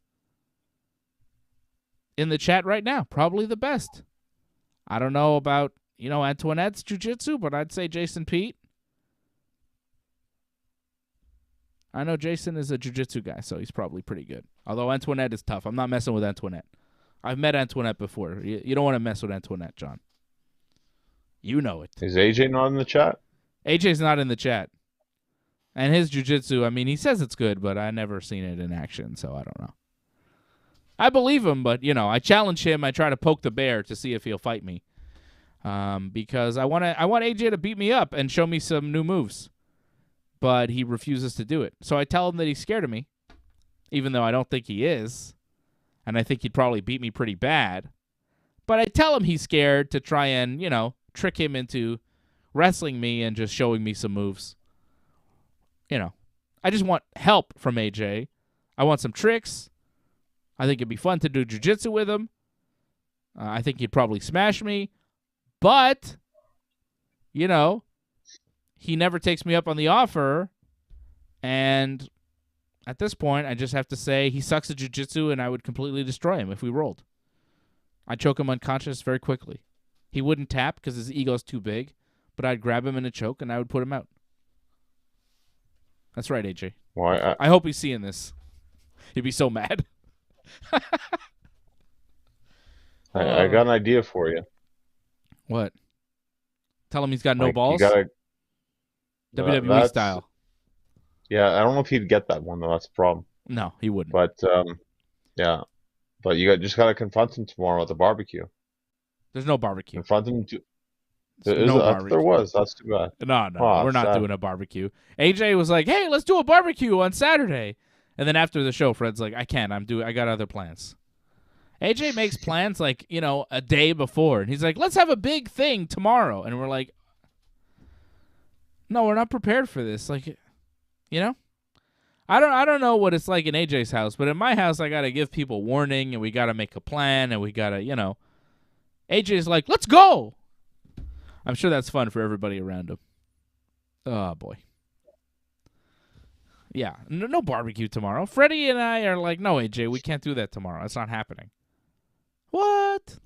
in the chat right now. Probably the best. I don't know about, Antoinette's jiu-jitsu, but I'd say Jason Pete. I know Jason is a jiu-jitsu guy, so he's probably pretty good. Although Antoinette is tough. I'm not messing with Antoinette. I've met Antoinette before. You don't want to mess with Antoinette, John. You know it. Is AJ not in the chat? AJ's not in the chat. And his jiu-jitsu, he says it's good, but I never seen it in action, so I don't know. I believe him, but, I challenge him. I try to poke the bear to see if he'll fight me. Because I want AJ to beat me up and show me some new moves. But he refuses to do it. So I tell him that he's scared of me, even though I don't think he is. And I think he'd probably beat me pretty bad. But I tell him he's scared to try and, trick him into wrestling me and just showing me some moves. I just want help from AJ. I want some tricks. I think it'd be fun to do jiu-jitsu with him. I think he'd probably smash me. But, he never takes me up on the offer. And at this point, I just have to say he sucks at jiu-jitsu, and I would completely destroy him if we rolled. I'd choke him unconscious very quickly. He wouldn't tap because his ego's too big, but I'd grab him in a choke, and I would put him out. That's right, AJ. Well, I hope he's seeing this. He'd be so mad. I got an idea for you. What? Tell him he's got no balls? WWE style. Yeah, I don't know if he'd get that one, though. That's the problem. No, he wouldn't. But, yeah. But just got to confront him tomorrow at the barbecue. There's no barbecue. Confront him. No barbecue. There was. That's too bad. No, we're not doing a barbecue. AJ was like, hey, let's do a barbecue on Saturday. And then after the show, Fred's like, I can't. I got other plans. AJ makes plans like, a day before. And he's like, let's have a big thing tomorrow. And we're like, no, we're not prepared for this. Like, I don't know what it's like in AJ's house, but in my house, I got to give people warning, and we got to make a plan, and we got to, AJ's like, let's go. I'm sure that's fun for everybody around him. Oh, boy. Yeah, no barbecue tomorrow. Freddie and I are like, no, AJ, we can't do that tomorrow. It's not happening. What?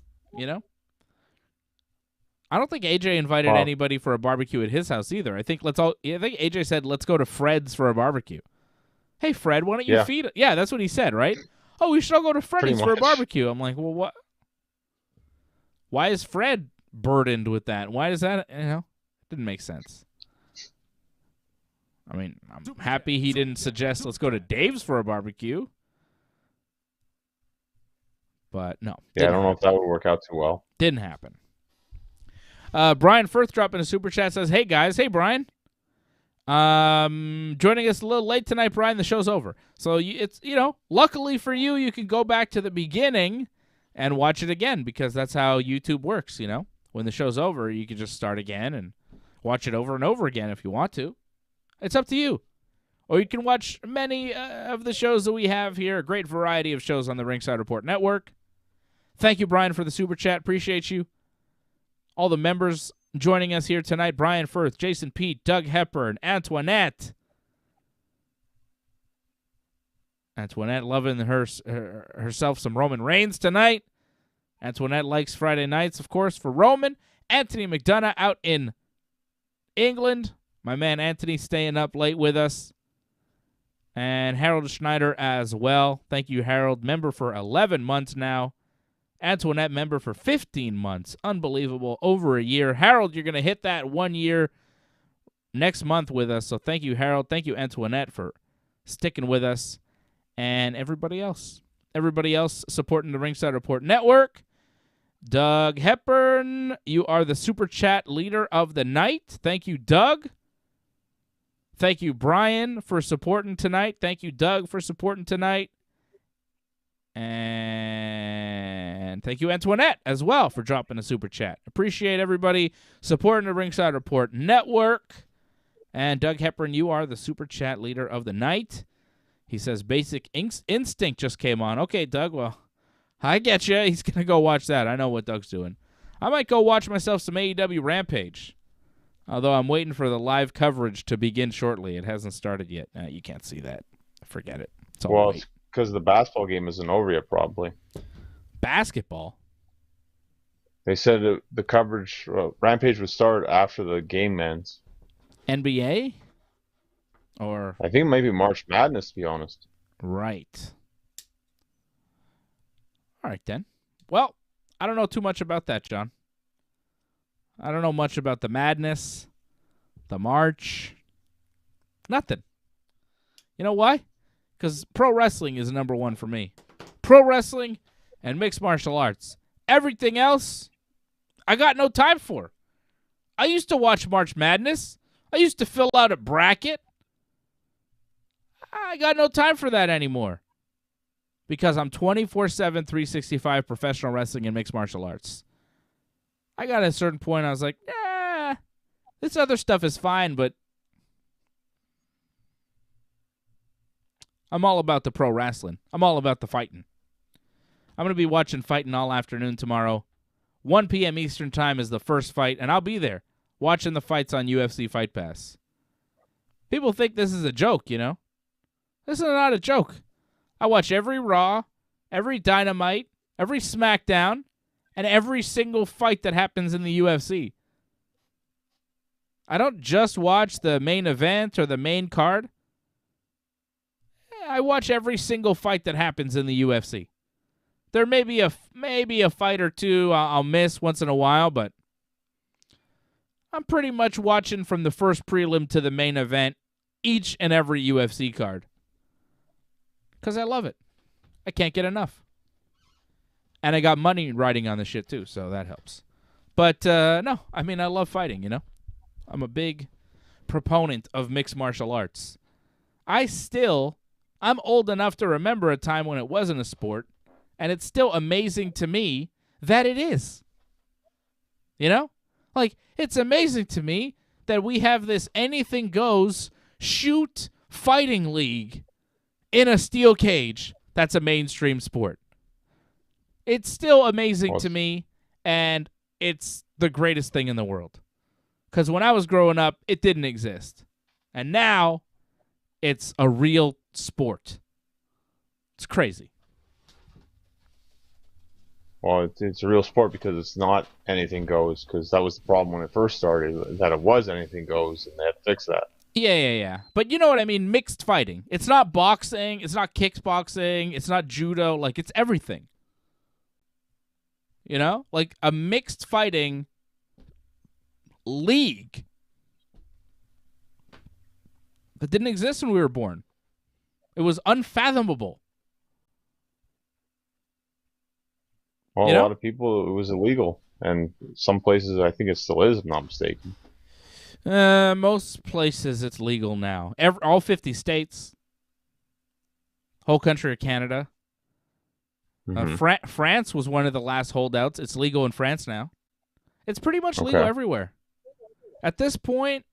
I don't think AJ invited anybody for a barbecue at his house either. I think AJ said, let's go to Fred's for a barbecue. Hey, Fred, why don't you feed it? Yeah, that's what he said, right? Oh, we should all go to Freddy's for a barbecue. I'm like, well, what? Why is Fred burdened with that? Why does that, didn't make sense. I mean, I'm happy he didn't suggest let's go to Dave's for a barbecue. But no. Yeah, I don't know if that would work out too well. Didn't happen. Brian Firth dropping a super chat says, hey, guys. Hey, Brian. Joining us a little late tonight, Brian. The show's over. So it's, luckily for you, you can go back to the beginning and watch it again because that's how YouTube works, When the show's over, you can just start again and watch it over and over again if you want to. It's up to you. Or you can watch many of the shows that we have here, a great variety of shows on the Ringside Report Network. Thank you, Brian, for the super chat. Appreciate you. All the members joining us here tonight, Brian Firth, Jason Pete, Doug Hepburn, Antoinette. Antoinette loving herself some Roman Reigns tonight. Antoinette likes Friday nights, of course, for Roman. Anthony McDonough out in England. My man Anthony staying up late with us. And Harold Schneider as well. Thank you, Harold. Member for 11 months now. Antoinette member for 15 months. Unbelievable. Over a year. Harold, you're going to hit that 1 year next month with us. So thank you, Harold. Thank you, Antoinette, for sticking with us. And everybody else. Everybody else supporting the Ringside Report Network. Doug Hepburn, you are the super chat leader of the night. Thank you, Doug. Thank you, Brian, for supporting tonight. Thank you, Doug, for supporting tonight. And thank you, Antoinette, as well, for dropping a super chat. Appreciate everybody supporting the Ringside Report Network. And Doug Hepburn, you are the super chat leader of the night. He says Basic Instinct just came on. Okay, Doug, well, I get you. He's going to go watch that. I know what Doug's doing. I might go watch myself some AEW Rampage. Although I'm waiting for the live coverage to begin shortly. It hasn't started yet. You can't see that. Forget it. It's all it's because the basketball game isn't over yet, probably. Basketball? They said the coverage, Rampage would start after the game ends. NBA? Or I think maybe March Madness, to be honest. Right. All right, then. Well, I don't know too much about that, John. I don't know much about the madness, the March, nothing. You know why? Because pro wrestling is number one for me. pro wrestling and mixed martial arts. Everything else, I got no time for. I used to watch March Madness. I used to fill out a bracket. I got no time for that anymore because I'm 24/7, 365 professional wrestling and mixed martial arts. I got at a certain point, I was like, this other stuff is fine, but I'm all about the pro wrestling. I'm all about the fighting. I'm going to be watching fighting all afternoon tomorrow. 1 p.m. Eastern time is the first fight, and I'll be there watching the fights on UFC Fight Pass. People think this is a joke, you know? This is not a joke. I watch every Raw, every Dynamite, every Smackdown, and every single fight that happens in the UFC. I don't just watch the main event or the main card. I watch every single fight that happens in the UFC. There may be a fight or two I'll miss once in a while, but I'm pretty much watching from the first prelim to the main event each and every UFC card. Because I love it. I can't get enough. And I got money riding on the shit too, so that helps. But no, I mean, I love fighting, you know? I'm a big proponent of mixed martial arts. I'm old enough to remember a time when it wasn't a sport, and it's still amazing to me that it is. You know? Like, it's amazing to me that we have this anything goes shoot fighting league in a steel cage that's a mainstream sport. It's still amazing to me, and it's the greatest thing in the world. Because when I was growing up, it didn't exist. And now, it's a real sport. It's crazy. Well, it's a real sport because it's not anything goes, because that was the problem when it first started, that it was anything goes, and they had to fix that. Yeah. But you know what I mean? Mixed fighting. It's not boxing. It's not kickboxing. It's not judo. Like, it's everything. You know? Like, a mixed fighting league that didn't exist when we were born. It was unfathomable. Well, a lot of people, it was illegal. And some places, I think it still is, if I'm not mistaken. Most places, it's legal now. All 50 states. Whole country of Canada. Mm-hmm. France was one of the last holdouts. It's legal in France now. It's pretty much legal everywhere. At this point,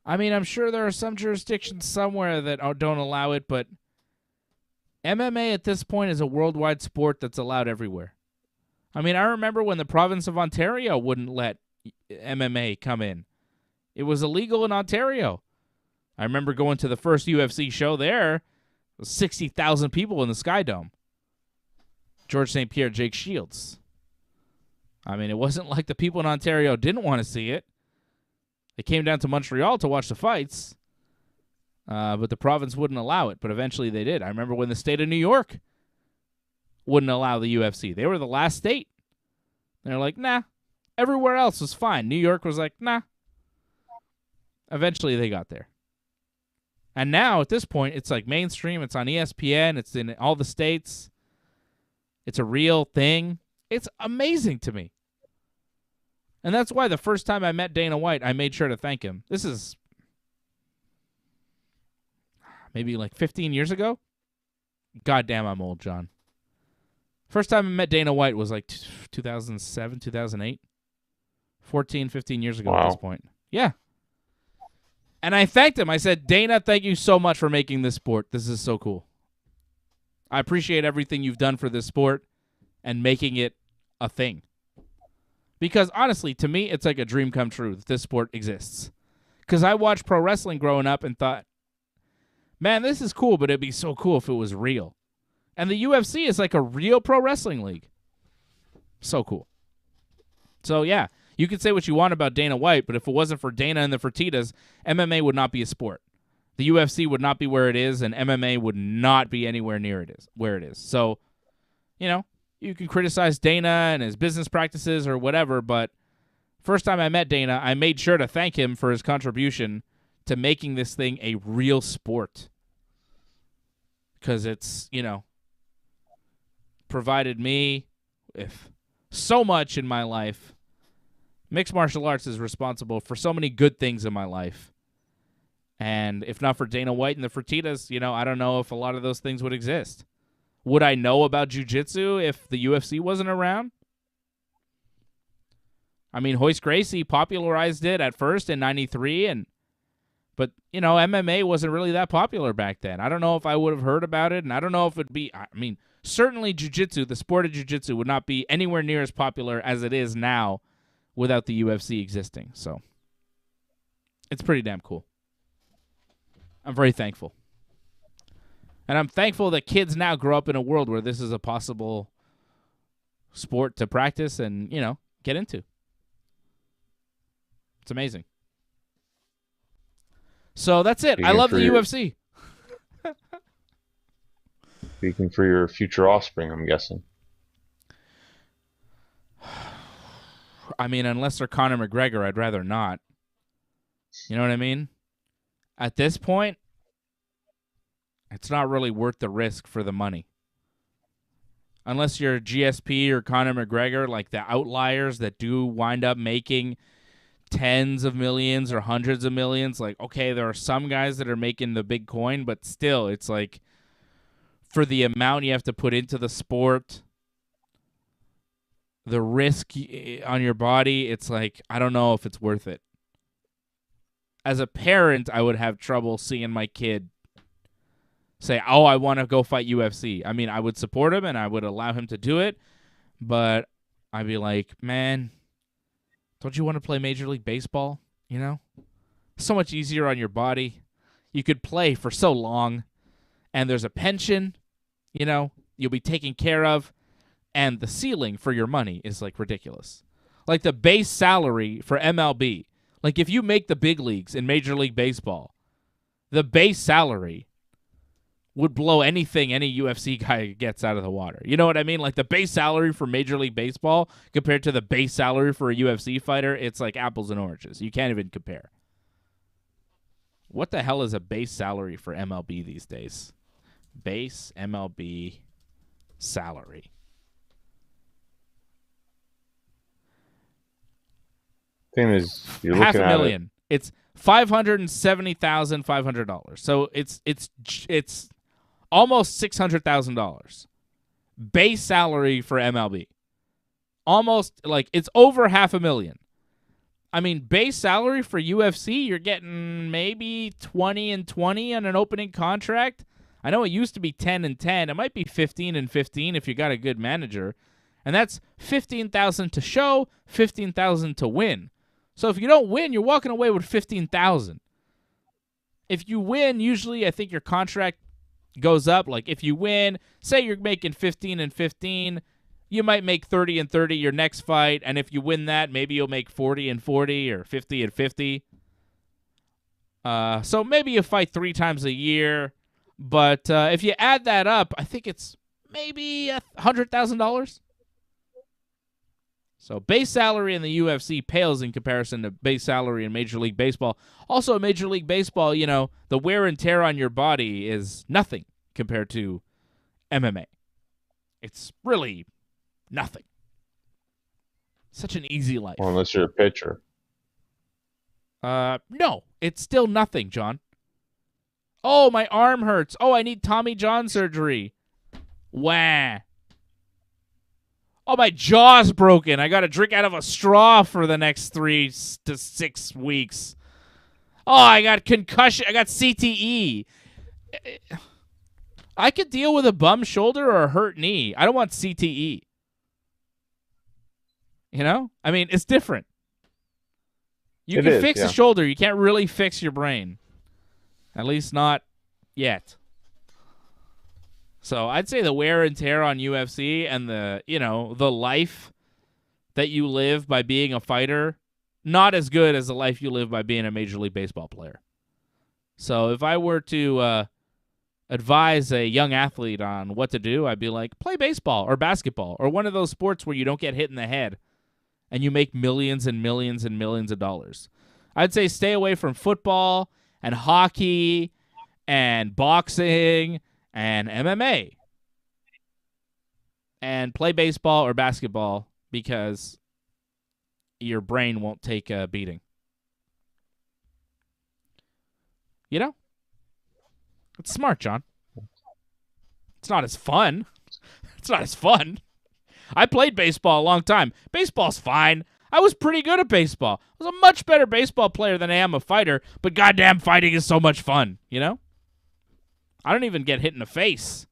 I mean, I'm sure there are some jurisdictions somewhere that don't allow it, but MMA at this point is a worldwide sport that's allowed everywhere. I mean, I remember when the province of Ontario wouldn't let MMA come in. It was illegal in Ontario. I remember going to the first UFC show there. It was 60,000 people in the Sky Dome. George St. Pierre, Jake Shields. I mean, it wasn't like the people in Ontario didn't want to see it. They came down to Montreal to watch the fights, but the province wouldn't allow it, but eventually they did. I remember when the state of New York wouldn't allow the UFC. They were the last state. They're like, nah. Everywhere else was fine. New York was like, nah. Eventually they got there. And now, at this point, it's like mainstream. It's on ESPN. It's in all the states. It's a real thing. It's amazing to me. And that's why the first time I met Dana White, I made sure to thank him. This is maybe like 15 years ago. Goddamn, I'm old, John. First time I met Dana White was like 2007, 2008. 14, 15 years ago at this point. Yeah. And I thanked him. I said, Dana, thank you so much for making this sport. This is so cool. I appreciate everything you've done for this sport and making it a thing. Because honestly, to me, it's like a dream come true that this sport exists. Because I watched pro wrestling growing up and thought, man, this is cool, but it'd be so cool if it was real. And the UFC is like a real pro wrestling league. So cool. So yeah, you can say what you want about Dana White, but if it wasn't for Dana and the Fertittas, MMA would not be a sport. The UFC would not be where it is, and MMA would not be anywhere near where it is. So, you know, you can criticize Dana and his business practices or whatever, but first time I met Dana, I made sure to thank him for his contribution to making this thing a real sport. Because it's, you know, provided me with so much in my life. Mixed martial arts is responsible for so many good things in my life. And if not for Dana White and the Fertittas, I don't know if a lot of those things would exist. Would I know about jiu-jitsu if the UFC wasn't around? I mean, Hoist Gracie popularized it at first in 93, but MMA wasn't really that popular back then. I don't know if I would have heard about it, and I don't know if it'd be, certainly jiu-jitsu, the sport of jiu-jitsu, would not be anywhere near as popular as it is now without the UFC existing. So it's pretty damn cool. I'm very thankful. And I'm thankful that kids now grow up in a world where this is a possible sport to practice and, get into. It's amazing. So that's it. I love the UFC. Speaking for your future offspring, I'm guessing. I mean, unless they're Conor McGregor, I'd rather not. You know what I mean? At this point, it's not really worth the risk for the money. Unless you're GSP or Conor McGregor, like the outliers that do wind up making tens of millions or hundreds of millions. Like, okay, there are some guys that are making the big coin, but still, it's like for the amount you have to put into the sport, the risk on your body, it's like, I don't know if it's worth it. As a parent, I would have trouble seeing my kid say, oh, I want to go fight UFC. I mean, I would support him and I would allow him to do it, but I'd be like, man, don't you want to play Major League Baseball? So much easier on your body. You could play for so long, and there's a pension, you'll be taken care of, and the ceiling for your money is, like, ridiculous. Like, the base salary for MLB, like, if you make the big leagues in Major League Baseball, the base salary would blow anything any UFC guy gets out of the water. You know what I mean? Like, the base salary for Major League Baseball compared to the base salary for a UFC fighter, it's like apples and oranges. You can't even compare. What the hell is a base salary for MLB these days? Base MLB salary. Thing is, you're looking at $500,000. It's $570,500. So it's almost $600,000 base salary for MLB. Almost, like, it's over $500,000. I mean, base salary for UFC, you're getting maybe 20 and 20 on an opening contract. I know it used to be 10 and 10. It might be 15 and 15 if you got a good manager. And that's $15,000 to show, $15,000 to win. So if you don't win, you're walking away with $15,000. If you win, usually I think your contract goes up. Like, if you win, say you're making 15 and 15, you might make 30 and 30 your next fight, and if you win that, maybe you'll make 40 and 40 or 50 and 50. So maybe you fight 3 times a year, but if you add that up, I think it's maybe $100,000. So base salary in the UFC pales in comparison to base salary in Major League Baseball. Also, in Major League Baseball, the wear and tear on your body is nothing compared to MMA. It's really nothing. Such an easy life. Well, unless you're a pitcher. No, it's still nothing, John. Oh, my arm hurts. Oh, I need Tommy John surgery. Wah. Oh, my jaw's broken. I got to drink out of a straw for the next 3 to 6 weeks. Oh, I got concussion. I got CTE. I could deal with a bum shoulder or a hurt knee. I don't want CTE. I mean, it's different. You can fix a shoulder. You can't really fix your brain. At least not yet. So I'd say the wear and tear on UFC and the life that you live by being a fighter, not as good as the life you live by being a Major League Baseball player. So if I were to advise a young athlete on what to do, I'd be like, play baseball or basketball or one of those sports where you don't get hit in the head and you make millions and millions and millions of dollars. I'd say stay away from football and hockey and boxing and MMA. and play baseball or basketball because your brain won't take a beating. You know? It's smart, John. It's not as fun. It's not as fun. I played baseball a long time. Baseball's fine. I was pretty good at baseball. I was a much better baseball player than I am a fighter, but goddamn fighting is so much fun, you know? I don't even get hit in the face.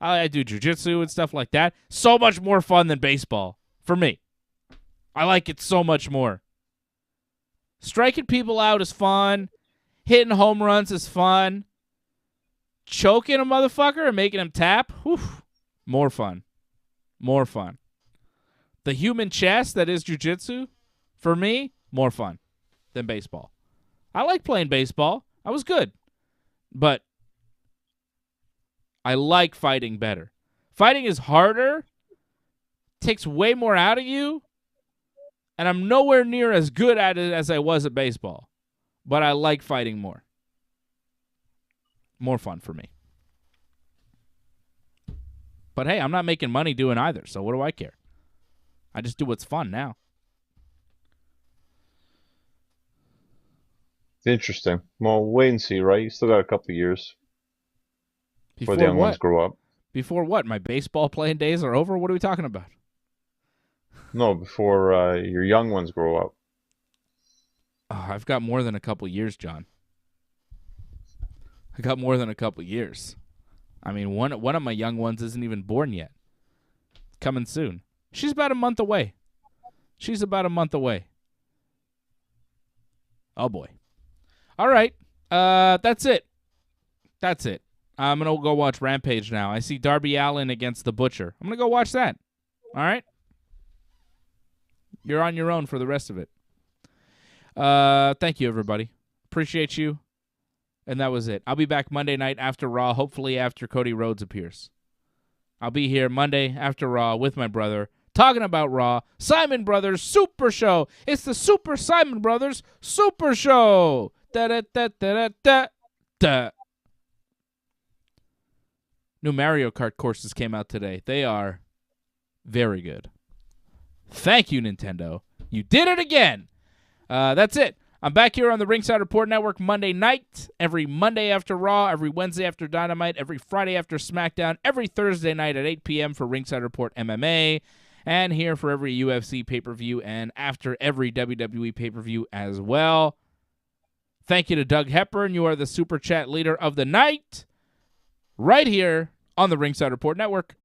I do jiu-jitsu and stuff like that. So much more fun than baseball for me. I like it so much more. Striking people out is fun. Hitting home runs is fun. Choking a motherfucker and making him tap, whew, more fun. More fun. The human chest that is jiu-jitsu, for me, more fun than baseball. I like playing baseball. I was good. But I like fighting better. Fighting is harder, takes way more out of you, and I'm nowhere near as good at it as I was at baseball. But I like fighting more. More fun for me. But hey, I'm not making money doing either, so what do I care? I just do what's fun now. It's interesting. Well, wait and see, right? You still got a couple of years before the young ones grow up. Before what? My baseball playing days are over? What are we talking about? No, before your young ones grow up. Oh, I've got more than a couple years, John. I got more than a couple years. I mean, one of my young ones isn't even born yet. Coming soon. She's about a month away. Oh, boy. All right. That's it. I'm going to go watch Rampage now. I see Darby Allin against The Butcher. I'm going to go watch that. All right? You're on your own for the rest of it. Thank you, everybody. Appreciate you. And that was it. I'll be back Monday night after Raw, hopefully after Cody Rhodes appears. I'll be here Monday after Raw with my brother, talking about Raw. Simon Brothers Super Show. It's the Super Simon Brothers Super Show. Da-da-da-da-da-da. New Mario Kart courses came out today. They are very good. Thank you, Nintendo. You did it again. That's it. I'm back here on the Ringside Report Network Monday night, every Monday after Raw, every Wednesday after Dynamite, every Friday after SmackDown, every Thursday night at 8 p.m. for Ringside Report MMA, and here for every UFC pay-per-view and after every WWE pay-per-view as well. Thank you to Doug Hepburn. You are the Super Chat leader of the night, right here on the Ringside Report Network.